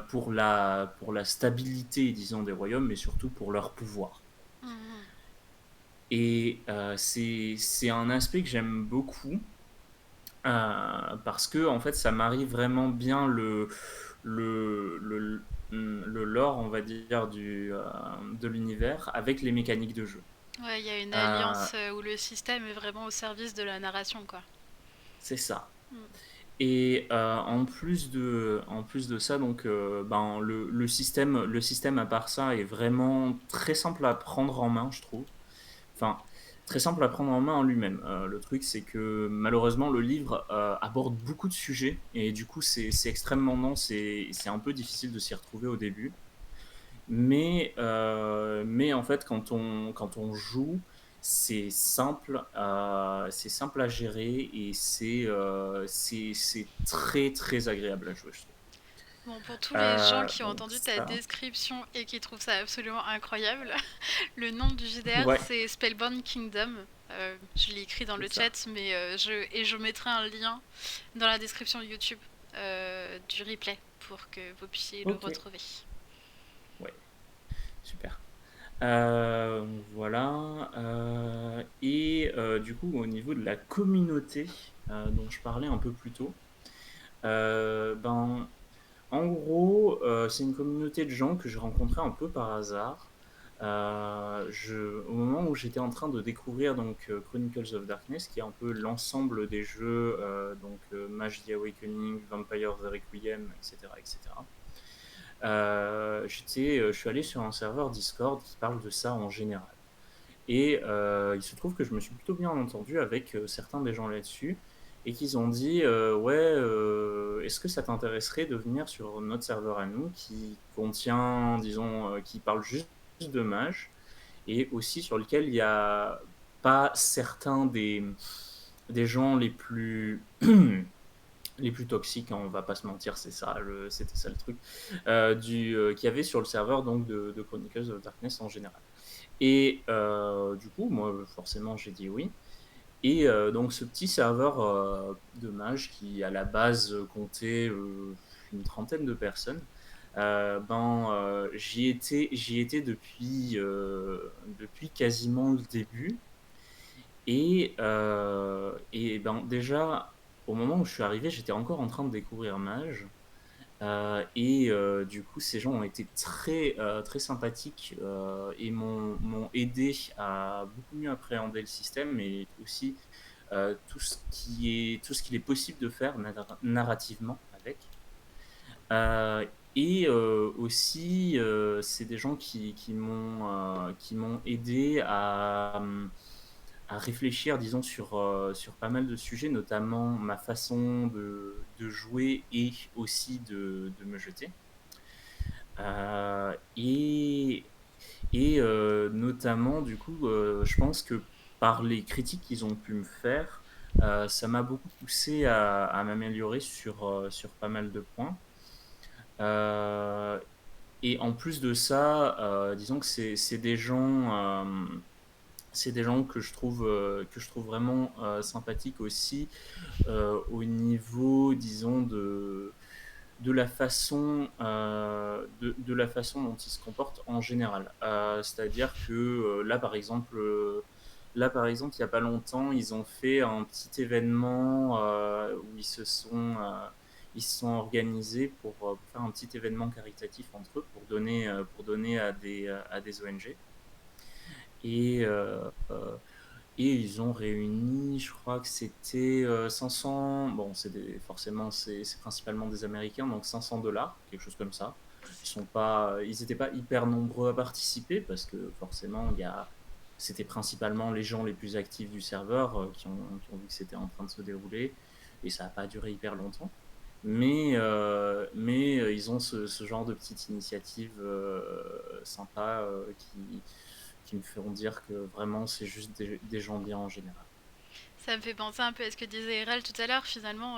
pour la stabilité, disons, des royaumes, mais surtout pour leur pouvoir. Mhm. Et c'est un aspect que j'aime beaucoup, parce que en fait ça marie vraiment bien le lore, on va dire, de l'univers avec les mécaniques de jeu. Ouais, il y a une Euh, alliance où le système est vraiment au service de la narration, quoi. c'est ça. Mm. Et en plus de ça, donc le système à part ça est vraiment très simple à prendre en main, je trouve. Enfin, très simple à prendre en main en lui-même. Le truc, c'est que malheureusement, le livre aborde beaucoup de sujets et du coup, c'est extrêmement dense et c'est un peu difficile de s'y retrouver au début. Mais en fait, quand on joue, c'est simple à gérer et c'est très très agréable à jouer, je trouve. Bon, pour tous les gens qui ont Donc entendu ta ça, description et qui trouvent ça absolument incroyable, le nom du JDR ouais, c'est Spellbound Kingdom. Je l'ai écrit dans le c'est ça. chat, mais je mettrai un lien dans la description YouTube du replay pour que vous puissiez le Ok, retrouver. ouais, super. Voilà. Et du coup, au niveau de la communauté dont je parlais un peu plus tôt, ben, en gros, c'est une communauté de gens que j'ai rencontrés un peu par hasard. Au moment où j'étais en train de découvrir donc Chronicles of Darkness, qui est un peu l'ensemble des jeux, donc Mage the Awakening, Vampire the Requiem, etc., etc. Je suis allé sur un serveur Discord qui parle de ça en général. Et il se trouve que je me suis plutôt bien entendu avec certains des gens là-dessus et qu'ils ont dit ouais, est-ce que ça t'intéresserait de venir sur notre serveur à nous qui contient, disons, qui parle juste de mage et aussi sur lequel il n'y a pas certains des gens les plus les plus toxiques, hein, on va pas se mentir, c'était ça le truc, qu'il y avait sur le serveur donc de Chronicles of Darkness en général. Et du coup, moi, forcément, j'ai dit oui. Et donc, ce petit serveur de mage qui, à la base, comptait une trentaine de personnes, j'y étais depuis quasiment le début. Et ben, déjà, au moment où je suis arrivé, j'étais encore en train de découvrir Mage. Du coup, ces gens ont été très sympathiques et m'ont aidé à beaucoup mieux appréhender le système et aussi tout ce qu'il est possible de faire narrativement avec. Euh, Aussi, c'est des gens qui m'ont aidé à réfléchir, disons, sur pas mal de sujets, notamment ma façon de jouer et aussi de me jeter. Euh, et Notamment, du coup, je pense que par les critiques qu'ils ont pu me faire, ça m'a beaucoup poussé à m'améliorer sur pas mal de points. Euh, et en plus de ça, disons que c'est des gens que je trouve vraiment sympathiques aussi au niveau, disons, de la façon dont ils se comportent en général. C'est-à-dire que là, par exemple, il n'y a pas longtemps, ils ont fait un petit événement où ils se sont organisés pour faire un petit événement caritatif entre eux pour donner à des ONG. Et, et ils ont réuni, je crois que c'était 500, bon, forcément, c'est principalement des Américains, donc $500, quelque chose comme ça. Ils n'étaient pas hyper nombreux à participer parce que forcément, c'était principalement les gens les plus actifs du serveur qui ont vu que c'était en train de se dérouler et ça n'a pas duré hyper longtemps. Mais ils ont ce genre de petite initiative sympa qui me feront dire que vraiment c'est juste des gens bien en général. Ça me fait penser un peu à ce que disait RL tout à l'heure. Finalement,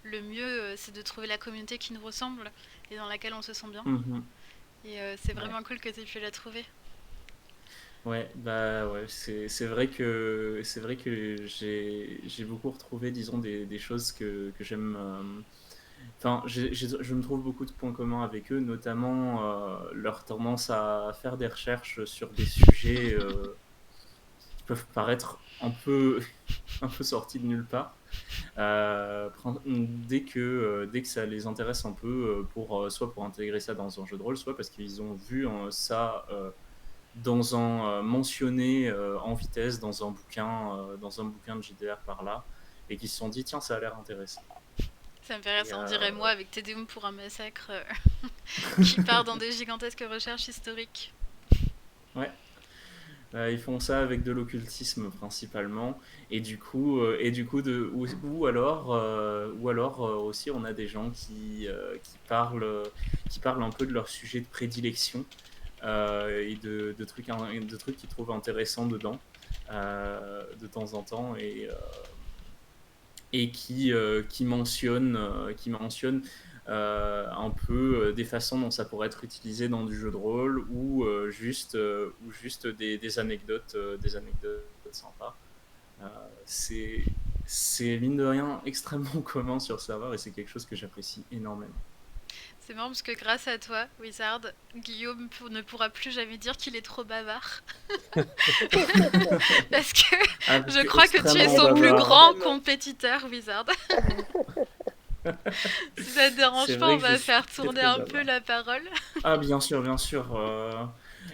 le mieux, c'est de trouver la communauté qui nous ressemble et dans laquelle on se sent bien. Mhm. Et c'est Ouais. vraiment cool que tu aies pu la trouver. Ouais, bah ouais, c'est vrai que j'ai beaucoup retrouvé, disons, des choses que j'aime. Enfin, je me trouve beaucoup de points communs avec eux, notamment leur tendance à faire des recherches sur des sujets qui peuvent paraître un peu un peu sortis de nulle part. Dès que ça les intéresse un peu, soit pour intégrer ça dans un jeu de rôle, soit parce qu'ils ont vu ça mentionné en vitesse dans un bouquin de JDR par là, et qui se sont dit tiens, ça a l'air intéressant. Ça me fait rire, Et, ça on dirait moi avec Tedeum pour un massacre qui part dans des gigantesques recherches historiques. ouais. Ils font ça avec de l'occultisme principalement, ou alors aussi on a des gens qui parlent un peu de leur sujet de prédilection et de trucs qu'ils trouvent intéressants dedans de temps en temps et qui mentionne un peu des façons dont ça pourrait être utilisé dans du jeu de rôle ou juste des anecdotes sympas. Euh, c'est mine de rien extrêmement commun sur le serveur et c'est quelque chose que j'apprécie énormément. C'est marrant parce que grâce à toi, Wizard, Guillaume ne pourra plus jamais dire qu'il est trop bavard. Parce que je crois que tu es son plus grand compétiteur, Wizard. Si ça te dérange pas, on va faire tourner un peu la parole. Ah, bien sûr.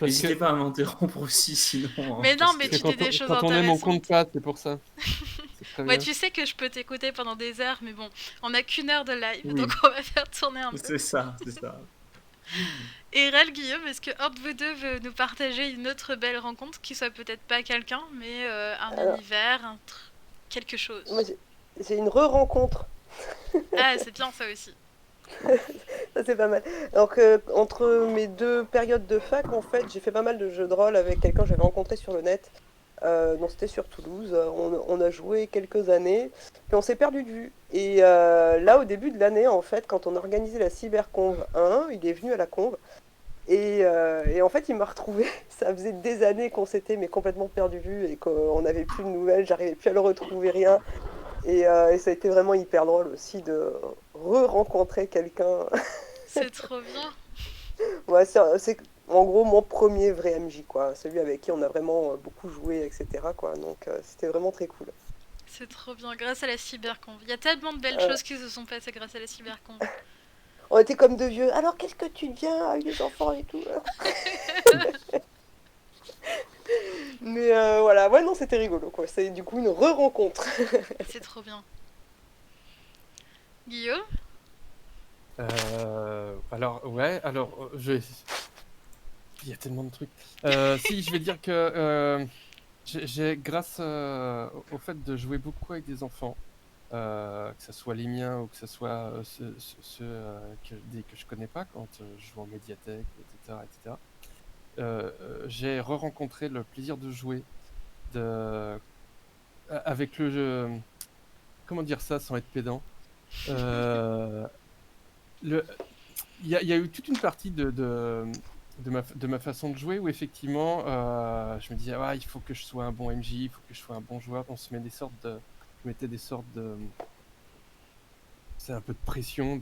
N'hésitez pas à m'interrompre aussi, sinon. Mais non, mais tu dis des choses Quand on aime, on compte intéressantes. pas, c'est pour ça. C'est très Ouais, bien. tu sais que je peux t'écouter pendant des heures, mais bon, on a qu'une heure de live, Oui. donc on va faire tourner un peu. C'est ça. Et Rel, Guillaume, est-ce que un de vous deux veut nous partager une autre belle rencontre qui soit peut-être pas quelqu'un, mais un univers, quelque chose? Moi, j'ai une re-rencontre. Ah, c'est bien ça aussi. Ça, c'est pas mal. Donc, entre mes deux périodes de fac, en fait, j'ai fait pas mal de jeux de rôle avec quelqu'un que j'avais rencontré sur le net. Donc, c'était sur Toulouse. On a joué quelques années, puis on s'est perdu de vue. Et là, au début de l'année, en fait, quand on a organisé la Cyberconv 1, il est venu à la conv. Et en fait, il m'a retrouvé. Ça faisait des années qu'on s'était mais complètement perdu de vue et qu'on n'avait plus de nouvelles. J'arrivais plus à le retrouver, rien. Et ça a été vraiment hyper drôle aussi de re-rencontrer quelqu'un. C'est trop bien. Ouais, c'est en gros mon premier vrai MJ, quoi. Celui avec qui on a vraiment beaucoup joué, etc., quoi. Donc c'était vraiment très cool. C'est trop bien, grâce à la cyberconf. Il y a tellement de belles choses qui se sont passées grâce à la cyberconf. On était comme deux vieux. Alors qu'est-ce que tu deviens avec les enfants et tout. Mais voilà, ouais, non, c'était rigolo, quoi. C'est du coup une re-rencontre. C'est trop bien. Guillaume? Alors, ouais, alors, il y a tellement de trucs. Si, je vais dire que grâce au fait de jouer beaucoup avec des enfants, que ce soit les miens ou que ce soit ceux que je connais pas quand je joue en médiathèque, etc., j'ai re-rencontré le plaisir de jouer avec le jeu. Comment dire ça sans être pédant? Il y a eu toute une partie de ma façon de jouer où effectivement je me disais il faut que je sois un bon MJ, il faut que je sois un bon joueur. Je mettais des sortes de c'est un peu de pression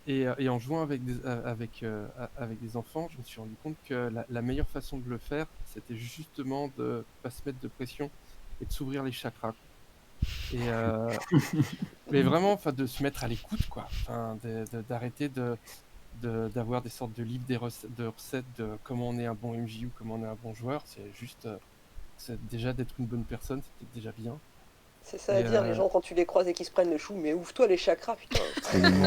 et en jouant avec des enfants, je me suis rendu compte que la meilleure façon de le faire, c'était justement de pas se mettre de pression et de s'ouvrir les chakras. Et mais vraiment, de se mettre à l'écoute, quoi. D'arrêter d'avoir des sortes de livres, de recettes de comment on est un bon MJ ou comment on est un bon joueur. C'est juste, c'est déjà d'être une bonne personne, c'est peut-être déjà bien. C'est ça à dire, les gens, quand tu les croises et qu'ils se prennent le chou, mais ouvre-toi les chakras, putain.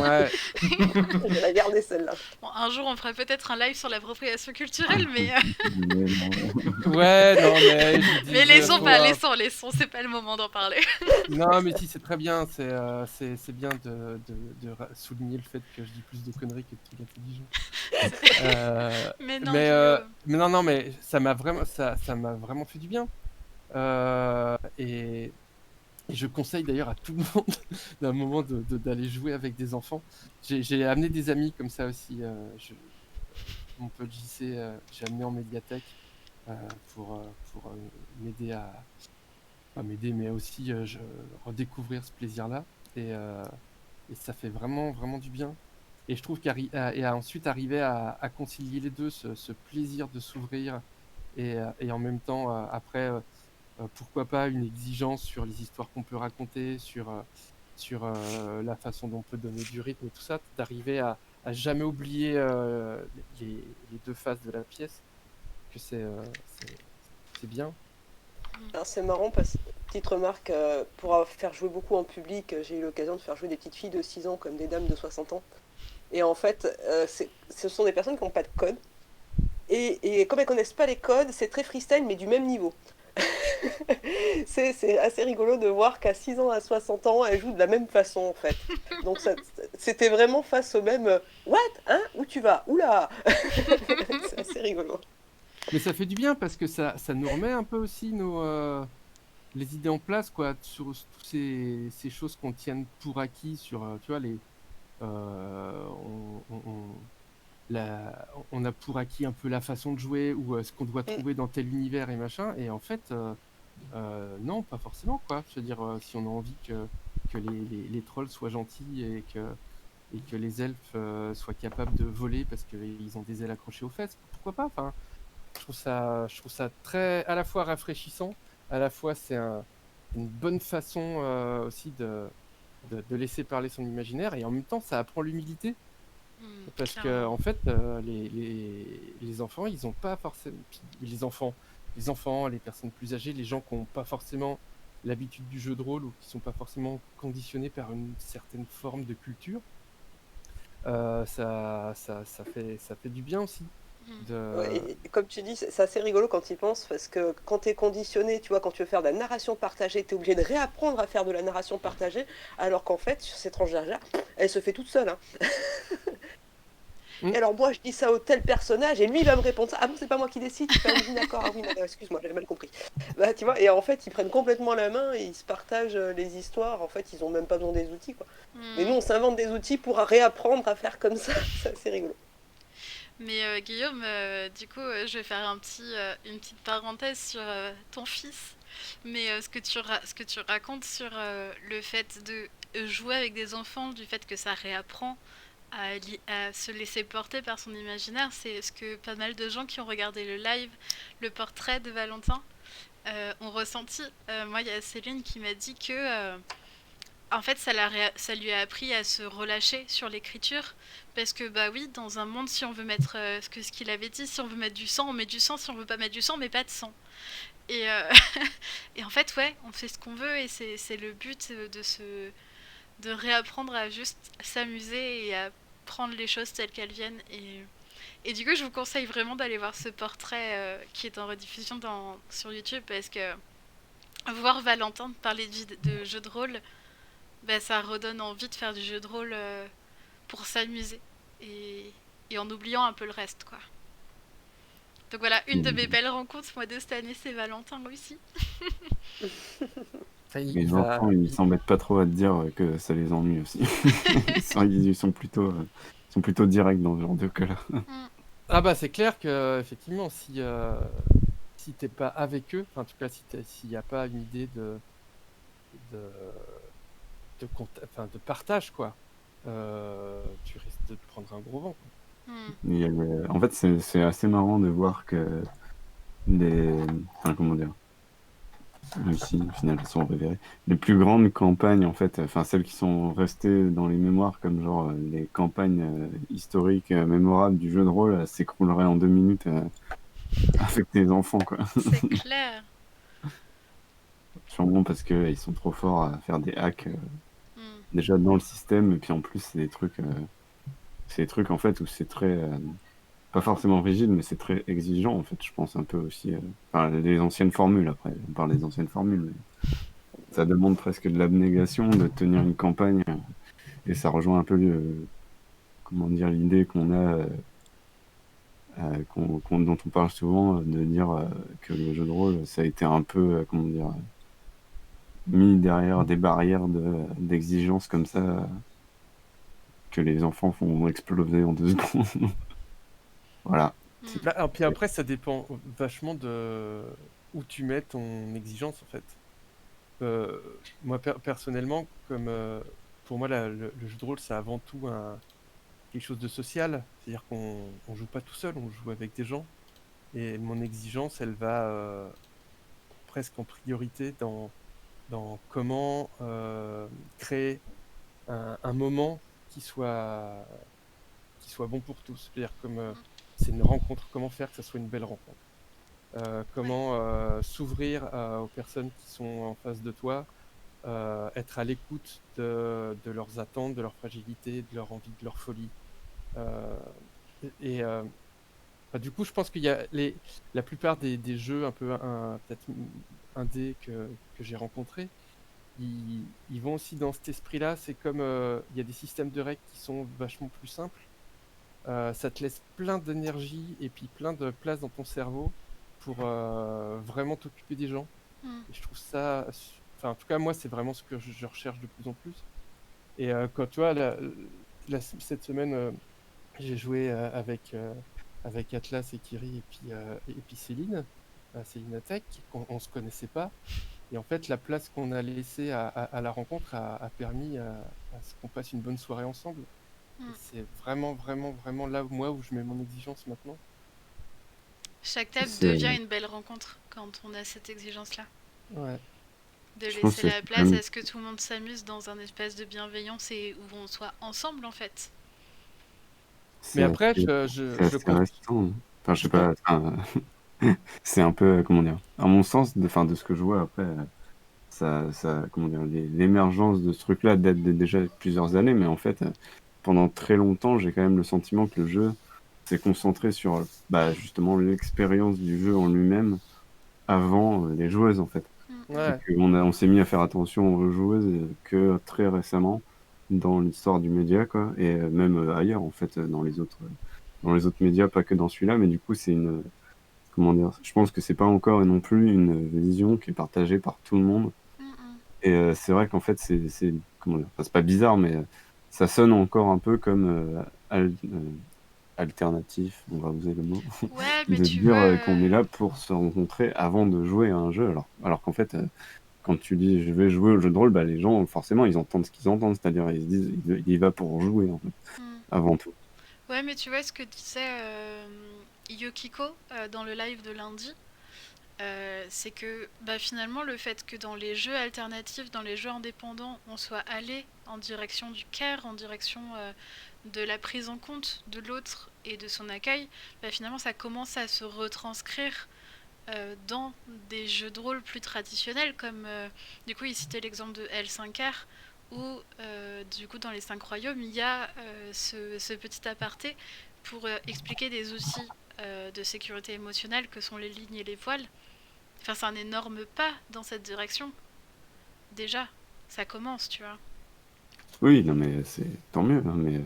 Ouais. Je vais la garder, celle-là. Bon, un jour, on ferait peut-être un live sur l'appropriation culturelle, mais... Ouais, non, mais... Mais laissons, c'est pas le moment d'en parler. Non, mais si, c'est très bien, c'est bien de souligner le fait que je dis plus de conneries que de trucs intelligents. Mais non, mais non, mais ça m'a vraiment fait du bien. Et je conseille d'ailleurs à tout le monde d'un moment d'aller jouer avec des enfants. J'ai amené des amis comme ça aussi. Mon pote JC, j'ai amené en médiathèque pour m'aider pas m'aider, mais aussi redécouvrir ce plaisir-là. Et ça fait vraiment, vraiment du bien. Et je trouve ensuite arriver à concilier les deux, ce plaisir de s'ouvrir et en même temps, après, pourquoi pas une exigence sur les histoires qu'on peut raconter, sur la façon dont on peut donner du rythme et tout ça, d'arriver à jamais oublier les deux faces de la pièce, que c'est bien. Alors c'est marrant parce que, petite remarque, pour faire jouer beaucoup en public, j'ai eu l'occasion de faire jouer des petites filles de 6 ans comme des dames de 60 ans. Et en fait, ce sont des personnes qui n'ont pas de code. Et comme elles connaissent pas les codes, c'est très freestyle mais du même niveau. C'est assez rigolo de voir qu'à 6 ans à 60 ans, elles jouent de la même façon en fait. Donc c'était vraiment face au même what? Hein? Où tu vas? Oula! C'est assez rigolo. Mais ça fait du bien parce que ça nous remet un peu aussi les idées en place, quoi, sur toutes ces choses qu'on tienne pour acquis, sur tu vois, on a pour acquis un peu la façon de jouer ou ce qu'on doit Mm. trouver dans tel univers et machin. Et en fait, non, pas forcément, quoi. Je veux dire, si on a envie que les trolls soient gentils et que les elfes soient capables de voler parce qu'ils ont des ailes accrochées aux fesses, pourquoi pas? Enfin, je trouve ça très, à la fois rafraîchissant, à la fois c'est une bonne façon aussi de laisser parler son imaginaire, et en même temps ça apprend l'humilité parce que Clairement. en fait les enfants ils ont pas forcément, les enfants, les personnes plus âgées, les gens qui n'ont pas forcément l'habitude du jeu de rôle ou qui sont pas forcément conditionnés par une certaine forme de culture, ça fait du bien aussi Ouais, de... et comme tu dis, c'est assez rigolo quand tu y penses, parce que quand tu es conditionné, tu vois, quand tu veux faire de la narration partagée, tu es obligé de réapprendre à faire de la narration partagée, alors qu'en fait, sur cette tranche-là, elle se fait toute seule. Hein. Mm. Et alors moi, je dis ça au tel personnage, et lui, il va me répondre ça. Ah bon, c'est pas moi qui décide? Tu fais, ah oui, d'accord, ah oui, excuse-moi, j'avais mal compris. Bah, tu vois, et en fait, ils prennent complètement la main, et ils se partagent les histoires. En fait, ils ont même pas besoin des outils, quoi. Mais nous, Hmm. on s'invente des outils pour réapprendre à faire comme ça. C'est assez rigolo. Mais Guillaume, du coup, je vais faire une petite parenthèse sur ton fils. Mais ce que tu racontes sur le fait de jouer avec des enfants, du fait que ça réapprend à se laisser porter par son imaginaire, c'est ce que pas mal de gens qui ont regardé le live, le portrait de Valentin, ont ressenti. Moi, il y a Céline qui m'a dit que en fait, ça lui a appris à se relâcher sur l'écriture. Parce que, bah oui, dans un monde, si on veut mettre ce qu'il avait dit, si on veut mettre du sang, on met du sang. Si on veut pas mettre du sang, on met pas de sang. Et, et en fait, ouais, on fait ce qu'on veut. Et c'est le but de réapprendre à juste s'amuser et à prendre les choses telles qu'elles viennent. Et du coup, je vous conseille vraiment d'aller voir ce portrait qui est en rediffusion sur YouTube. Parce que voir Valentin parler de jeux de rôle, bah, ça redonne envie de faire du jeu de rôle pour s'amuser et, et en oubliant un peu le reste, quoi. Donc voilà, une de mes belles rencontres, moi, de cette année, c'est Valentin aussi. Enfin, Les enfants, ils s'embêtent pas trop à te dire que ça les ennuie aussi. Ils sont plutôt directs dans ce genre de cas-là. Mm. Ah bah c'est clair que effectivement si t'es pas avec eux, enfin, en tout cas s'il n'y a pas une idée de, enfin, de partage, quoi, tu risques de te prendre un gros vent, quoi. Mm. En fait, c'est assez marrant de voir que enfin, comment dire, aussi, au final, elles sont révérées. Les plus grandes campagnes, en fait, enfin, celles qui sont restées dans les mémoires, comme genre les campagnes historiques mémorables du jeu de rôle, s'écrouleraient en 2 minutes avec des enfants, quoi. C'est clair. Sûrement parce qu'ils sont trop forts à faire des hacks Mm. déjà dans le système, et puis en plus, c'est des trucs en fait où c'est très, pas forcément rigide, mais c'est très exigeant en fait, je pense un peu aussi. Enfin, les anciennes formules, après, on parle des anciennes formules, mais ça demande presque de l'abnégation de tenir une campagne, et ça rejoint un peu comment dire, l'idée qu'on a, dont on parle souvent, de dire que le jeu de rôle, ça a été un peu, comment dire, mis derrière des barrières d'exigence comme ça, que les enfants font exploser en 2 secondes. Voilà. Mm. Bah, puis après ça dépend vachement de où tu mets ton exigence, en fait. Moi personnellement, comme pour moi le jeu de rôle c'est avant tout quelque chose de social, c'est-à-dire qu'on joue pas tout seul, on joue avec des gens, et mon exigence elle va presque en priorité dans comment créer un moment qui soit bon pour tous. C'est-à-dire comme c'est une rencontre, comment faire que ça soit une belle rencontre. Ouais. Comment s'ouvrir aux personnes qui sont en face de toi, être à l'écoute de leurs attentes, de leurs fragilités, de leur envie, de leur folie. Euh, bah, du coup, je pense qu'il y a la plupart des jeux un peu peut-être indés que j'ai rencontrés, ils vont aussi dans cet esprit-là. C'est comme il y a des systèmes de règles qui sont vachement plus simples. Ça te laisse plein d'énergie et puis plein de place dans ton cerveau pour vraiment t'occuper des gens. Mm. Et je trouve ça, enfin, en tout cas, moi, c'est vraiment ce que je recherche de plus en plus. Et quand tu vois, cette semaine, j'ai joué avec Atlas et Kiri et puis Céline, Céline Attack, on se connaissait pas. Et en fait, la place qu'on a laissée à la rencontre a permis à ce qu'on passe une bonne soirée ensemble. Et Mm. c'est vraiment, vraiment, vraiment là où je mets mon exigence maintenant. Chaque table C'est- devient une belle rencontre quand on a cette exigence-là. Ouais. De Je pense laisser que la c'est place quand à ce que tout le monde s'amuse dans un espace de bienveillance et où on soit ensemble en fait. Mais après, assez, je c'est assez comprends. restant. Enfin, je sais pas. Enfin, c'est un peu, comment dire, à mon sens, de ce que je vois après, comment dire, l'émergence de ce truc-là date de déjà plusieurs années, mais en fait, pendant très longtemps, j'ai quand même le sentiment que le jeu s'est concentré sur, bah, justement, l'expérience du jeu en lui-même avant les joueuses, en fait. Et Ouais. on s'est mis à faire attention aux joueuses que très récemment dans l'histoire du média, quoi, et même ailleurs, en fait, dans les autres médias, pas que dans celui-là, mais du coup, comment dire, je pense que c'est pas encore non plus une vision qui est partagée par tout le monde. Mm, mm. Et c'est vrai qu'en fait, comment dire, enfin, c'est pas bizarre, mais ça sonne encore un peu comme alternatif, on va oser le mot, Ouais, mais de tu vois, dire qu'on est là pour se rencontrer avant de jouer à un jeu, alors qu'en fait, quand tu dis je vais jouer au jeu de rôle, bah, les gens, forcément, ils entendent ce qu'ils entendent, c'est-à-dire ils se disent il y va pour jouer, en fait, mm. avant tout. Ouais, mais tu vois ce que disait Yokiko dans le live de lundi, c'est que bah, finalement le fait que dans les jeux alternatifs, dans les jeux indépendants, on soit allé en direction du care, en direction de la prise en compte de l'autre et de son accueil, bah, finalement ça commence à se retranscrire dans des jeux de rôle plus traditionnels, comme du coup il citait l'exemple de L5R, où du coup dans les 5 royaumes il y a ce petit aparté pour expliquer des outils de sécurité émotionnelle que sont les lignes et les voiles. Enfin, c'est un énorme pas dans cette direction. Déjà, ça commence, tu vois. Oui, non, mais c'est tant mieux, hein, mais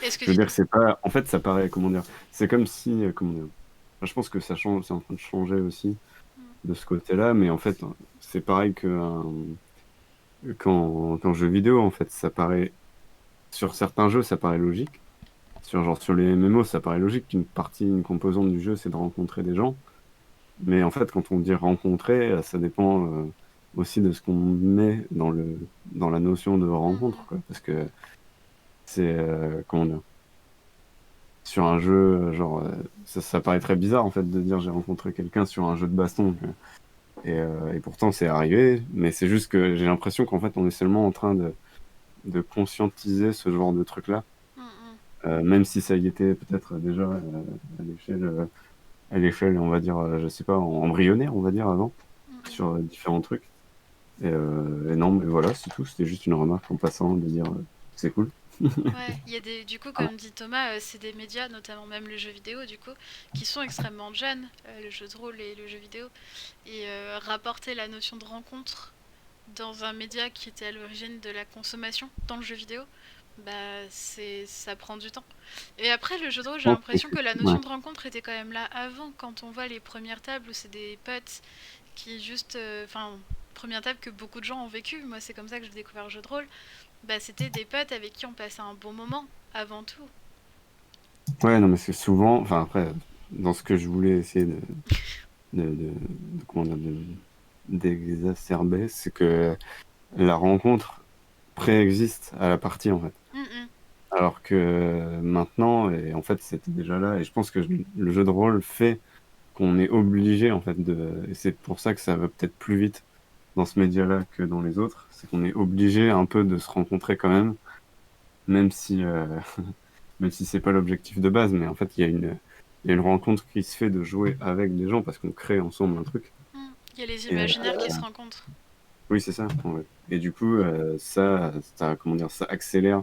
Est-ce que je veux dire, c'est pas, en fait, ça paraît, comment dire, c'est comme si, comment dire, enfin, je pense que ça change, c'est en train de changer aussi de ce côté-là, mais en fait, c'est pareil qu'en jeu vidéo, en fait, ça paraît, sur certains jeux, ça paraît logique. Sur les MMO, ça paraît logique qu'une partie, une composante du jeu, c'est de rencontrer des gens. Mais en fait, quand on dit rencontrer, ça dépend aussi de ce qu'on met dans la notion de rencontre, quoi. Parce que c'est, comment dire, sur un jeu, ça paraît très bizarre, en fait, de dire j'ai rencontré quelqu'un sur un jeu de baston. Et pourtant, c'est arrivé, mais c'est juste que j'ai l'impression qu'en fait, on est seulement en train de conscientiser ce genre de truc-là. Même si ça y était peut-être déjà à l'échelle, on va dire, je sais pas, embryonnaire, on va dire, avant, sur différents trucs. Et non, mais voilà, c'est tout. C'était juste une remarque en passant de dire c'est cool. Ouais, il y a du coup, Voilà. comme dit Thomas, c'est des médias, notamment même le jeu vidéo, du coup, qui sont extrêmement jeunes, le jeu de rôle et le jeu vidéo, et rapporter la notion de rencontre dans un média qui était à l'origine de la consommation dans le jeu vidéo, bah ça prend du temps. Et après le jeu de rôle, Je j'ai pense que l'impression que la ouais. notion de rencontre était quand même là avant, quand on voit les premières tables où c'est des potes qui juste, enfin, première table que beaucoup de gens ont vécu. Moi, c'est comme ça que j'ai découvert le jeu de rôle. Bah, c'était des potes avec qui on passait un bon moment, avant tout. Ouais, non, mais c'est souvent, enfin après, dans ce que je voulais essayer comment dire, d'exacerber, c'est que la rencontre préexiste à la partie, en fait. Mm, Alors que maintenant, et en fait, c'était déjà là, et je pense que le jeu de rôle fait qu'on est obligé, en fait, et c'est pour ça que ça va peut-être plus vite dans ce média-là que dans les autres, c'est qu'on est obligé un peu de se rencontrer quand même si, même si c'est pas l'objectif de base, mais en fait, il y a une rencontre qui se fait de jouer avec des gens parce qu'on crée ensemble un truc. Il y a les Et imaginaires qui se rencontrent. oui, c'est ça. Ouais. Et du coup, comment dire, ça accélère.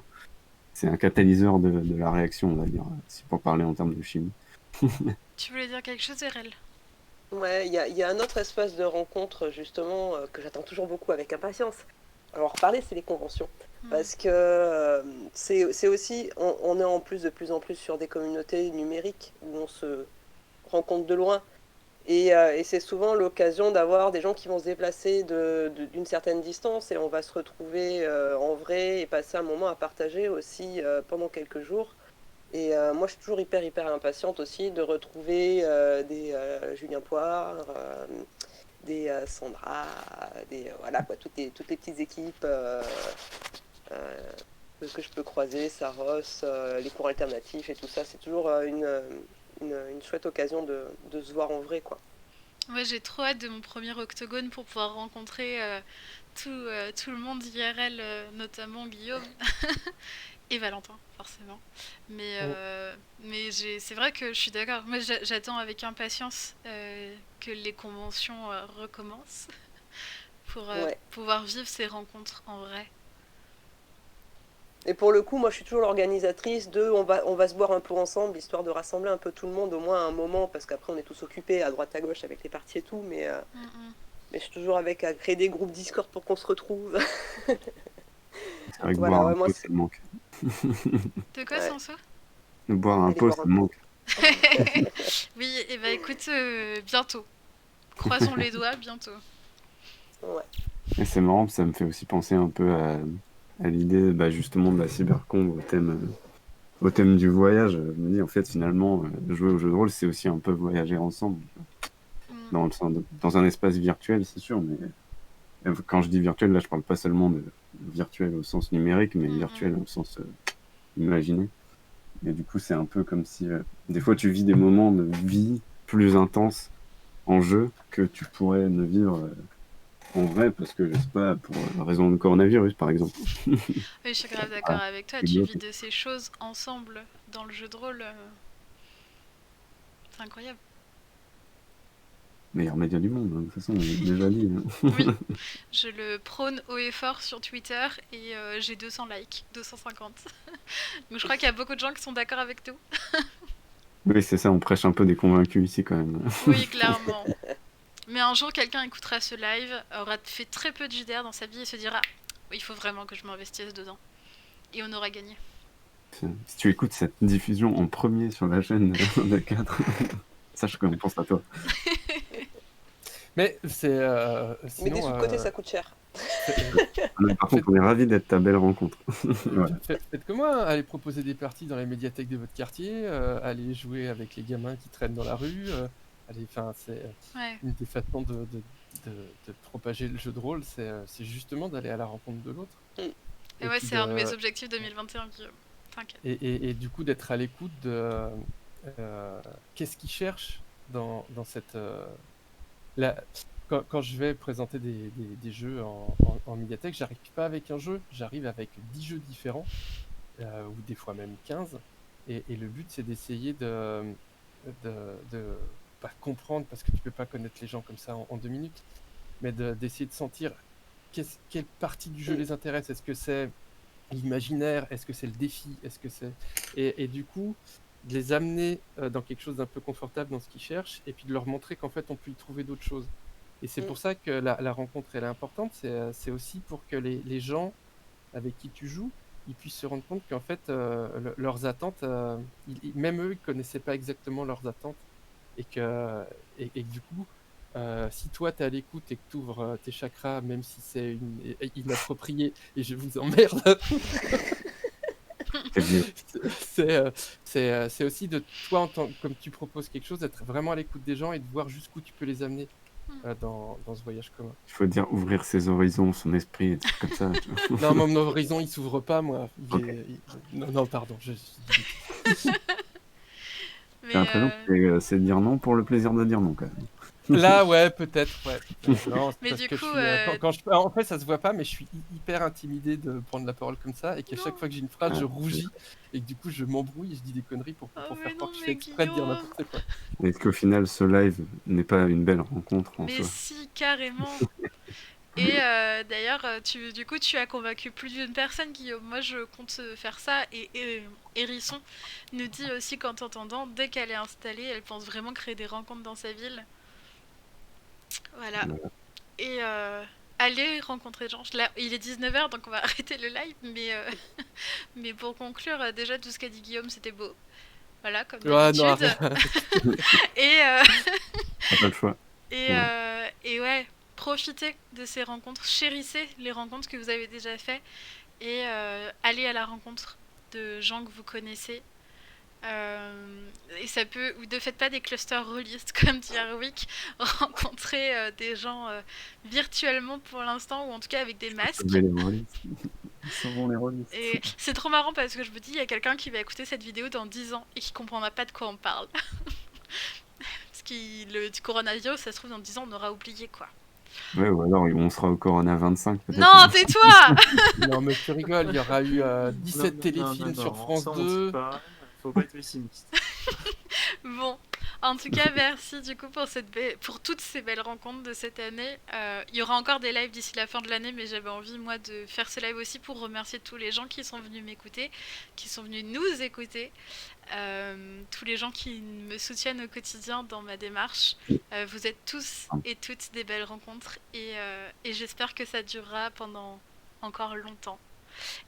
C'est un catalyseur de la réaction, on va dire, si pour parler en termes de chimie. Tu voulais dire quelque chose, Erel? Ouais, il y a un autre espace de rencontre, justement, que j'attends toujours beaucoup avec impatience. Alors, parler, c'est les conventions. Parce que c'est aussi, on est en plus de plus en plus sur des communautés numériques où on se rencontre de loin. Et c'est souvent l'occasion d'avoir des gens qui vont se déplacer d'une certaine distance et on va se retrouver en vrai et passer un moment à partager aussi pendant quelques jours. Et moi, je suis toujours hyper impatiente aussi de retrouver des Julien Poire, des Sandra, voilà quoi, toutes les petites équipes euh, que je peux croiser, Saros, les cours alternatifs et tout ça. C'est toujours une chouette occasion de se voir en vrai, quoi. Ouais, j'ai trop hâte de mon premier octogone pour pouvoir rencontrer tout le monde IRL, notamment Guillaume et Valentin, forcément. Mais c'est vrai que je suis d'accord. Moi, j'attends avec impatience que les conventions recommencent pour Ouais. pouvoir vivre ces rencontres en vrai. Et pour le coup, moi, je suis toujours l'organisatrice on va se boire un peu ensemble, histoire de rassembler un peu tout le monde, au moins à un moment, parce qu'après, on est tous occupés à droite à gauche avec les parties et tout, mais je suis toujours avec à créer des groupes Discord pour qu'on se retrouve. C'est vrai que Voilà, boire un ouais, moi, pot, ça me manque. De quoi, Ouais. Sanso? Boire un Allez pot, boire ça un me manque. Oui, et bah écoute, bientôt. Croisons les doigts, bientôt. Ouais. Et c'est marrant, ça me fait aussi penser un peu à l'idée justement de la cybercon au thème du voyage. Je me dis, en fait, finalement, jouer au jeu de rôle, c'est aussi un peu voyager ensemble. Mm. Dans un espace virtuel, c'est sûr, mais quand je dis virtuel, là, je parle pas seulement de virtuel au sens numérique, mais virtuel au sens imaginé. Et du coup, c'est un peu comme si, des fois, tu vis des moments de vie plus intenses en jeu que tu pourrais ne vivre en vrai, parce que, je sais pas, pour raison de coronavirus, par exemple. Oui, je suis grave d'accord Ah, avec toi. c'est Tu vis bloqué. de ces choses ensemble dans le jeu de rôle. C'est incroyable. Meilleur média du monde, hein, de toute façon, on l'a déjà dit. Hein. Oui, je le prône haut et fort sur Twitter et j'ai 200 likes, 250. Donc je crois qu'il y a beaucoup de gens qui sont d'accord avec nous. Oui, c'est ça, on prêche un peu des convaincus ici, quand même. Oui, clairement. Mais un jour, quelqu'un écoutera ce live, aura fait très peu de JDR dans sa vie et se dira « Il faut vraiment que je m'investisse dedans. » Et on aura gagné. Si tu écoutes cette diffusion en premier sur la chaîne de 4, sache qu'on pense à toi. Mais c'est. Mais Sinon, des sous-côtés, ça coûte cher. Mais par contre, on est ravis d'être ta belle rencontre. Voilà. Faites comme moi, hein, allez proposer des parties dans les médiathèques de votre quartier, allez jouer avec les gamins qui traînent dans la rue. C'est Ouais. une des façons de propager le jeu de rôle, c'est justement d'aller à la rencontre de l'autre. Et ouais, c'est un de mes objectifs 2021, Guillaume. T'inquiète. Et du coup, d'être à l'écoute de qu'est-ce qu'ils cherchent dans cette. Quand je vais présenter des jeux en médiathèque, j'arrive pas avec un jeu, j'arrive avec 10 jeux différents, ou des fois même 15. Et le but, c'est d'essayer de pas comprendre, parce que tu peux pas connaître les gens comme ça en 2 minutes, mais d'essayer de sentir quelle partie du jeu les intéresse. Est-ce que c'est l'imaginaire? Est-ce que c'est le défi? Est-ce que c'est... Et du coup, de les amener dans quelque chose d'un peu confortable dans ce qu'ils cherchent, et puis de leur montrer qu'en fait, on peut y trouver d'autres choses. Et c'est pour ça que la rencontre, elle est importante. C'est aussi pour que les gens avec qui tu joues, ils puissent se rendre compte qu'en fait, leurs attentes, même eux, ils connaissaient pas exactement leurs attentes. Et que du coup, si toi, tu es à l'écoute et que tu ouvres tes chakras, même si c'est inapproprié, et je vous emmerde, c'est aussi de toi, comme tu proposes quelque chose, d'être vraiment à l'écoute des gens et de voir jusqu'où tu peux les amener dans ce voyage commun. Il faut dire ouvrir ses horizons, son esprit, des trucs comme ça. Tu vois. Non, mon horizon, il s'ouvre pas, moi. Non, pardon. J'ai l'impression que c'est dire non pour le plaisir de dire non, quand même. Là, ouais, peut-être, ouais. Non, mais parce du que coup, en fait, ça se voit pas, mais je suis hyper intimidé de prendre la parole comme ça, et qu'à chaque fois que j'ai une phrase, je rougis, et que du coup, je m'embrouille et je dis des conneries pour faire croire que je fais exprès de dire n'importe quoi. Est-ce qu'au final, ce live n'est pas une belle rencontre en mais soi? si, carrément. Et d'ailleurs, du coup, tu as convaincu plus d'une personne, Guillaume. Moi, je compte faire ça. Et Hérisson nous dit aussi qu'en t'entendant, dès qu'elle est installée, elle pense vraiment créer des rencontres dans sa ville. Voilà. Et aller rencontrer des gens. Il est 19h, donc on va arrêter le live. Mais pour conclure, déjà, tout ce qu'a dit Guillaume, c'était beau. Voilà, comme d'habitude. Non, et T'as pas le choix. Et ouais, profitez de ces rencontres, chérissez les rencontres que vous avez déjà faites et allez à la rencontre de gens que vous connaissez. Et ça peut, ou ne faites pas des clusters rôlistes comme dit Harwick, rencontrer des gens virtuellement pour l'instant ou en tout cas avec des masques. Sauver les rôlistes. Sauvons les rôlistes. Et c'est trop marrant parce que je me dis, il y a quelqu'un qui va écouter cette vidéo dans 10 ans et qui comprendra pas de quoi on parle. Parce que le coronavirus, ça se trouve, dans 10 ans, on aura oublié quoi. Ouais, ou alors on sera au Corona 25 peut-être. Non, tais-toi. Non, mais tu rigoles, il y aura eu 17 Non, téléfilms sur France ça, on 2. sait pas. Faut pas être pessimiste. Bon, en tout cas, merci du coup pour toutes ces belles rencontres de cette année. Il y aura encore des lives d'ici la fin de l'année, mais j'avais envie, moi, de faire ce live aussi pour remercier tous les gens qui sont venus m'écouter, qui sont venus nous écouter, tous les gens qui me soutiennent au quotidien dans ma démarche. Vous êtes tous et toutes des belles rencontres et j'espère que ça durera pendant encore longtemps.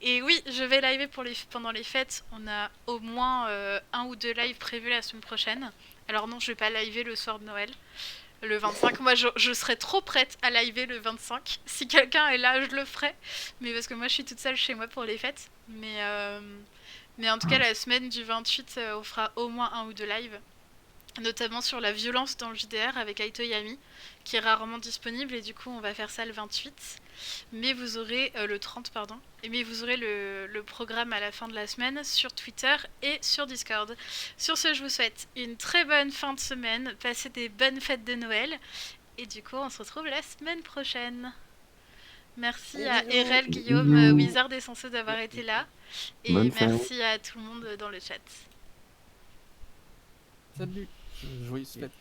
Et oui, je vais liver pendant les fêtes. On a au moins 1 ou 2 lives prévus la semaine prochaine. Alors non, je vais pas liver le soir de Noël. Le 25, moi je serais trop prête à liver le 25. Si quelqu'un est là, je le ferai. Mais parce que moi je suis toute seule chez moi pour les fêtes. Mais en tout cas, la semaine du 28, on fera au moins 1 ou 2 lives. Notamment sur la violence dans le JDR avec Aito Yami, qui est rarement disponible. Et du coup, on va faire ça le 28. Mais vous aurez le 30, pardon. Mais vous aurez le programme à la fin de la semaine sur Twitter et sur Discord. Sur ce, je vous souhaite une très bonne fin de semaine. Passez des bonnes fêtes de Noël. Et du coup, on se retrouve la semaine prochaine. Merci à Erel, Guillaume, Wizard et Sensé d'avoir été là. Et Bonne fête. merci à tout le monde dans le chat. Salut, joyeuse fête.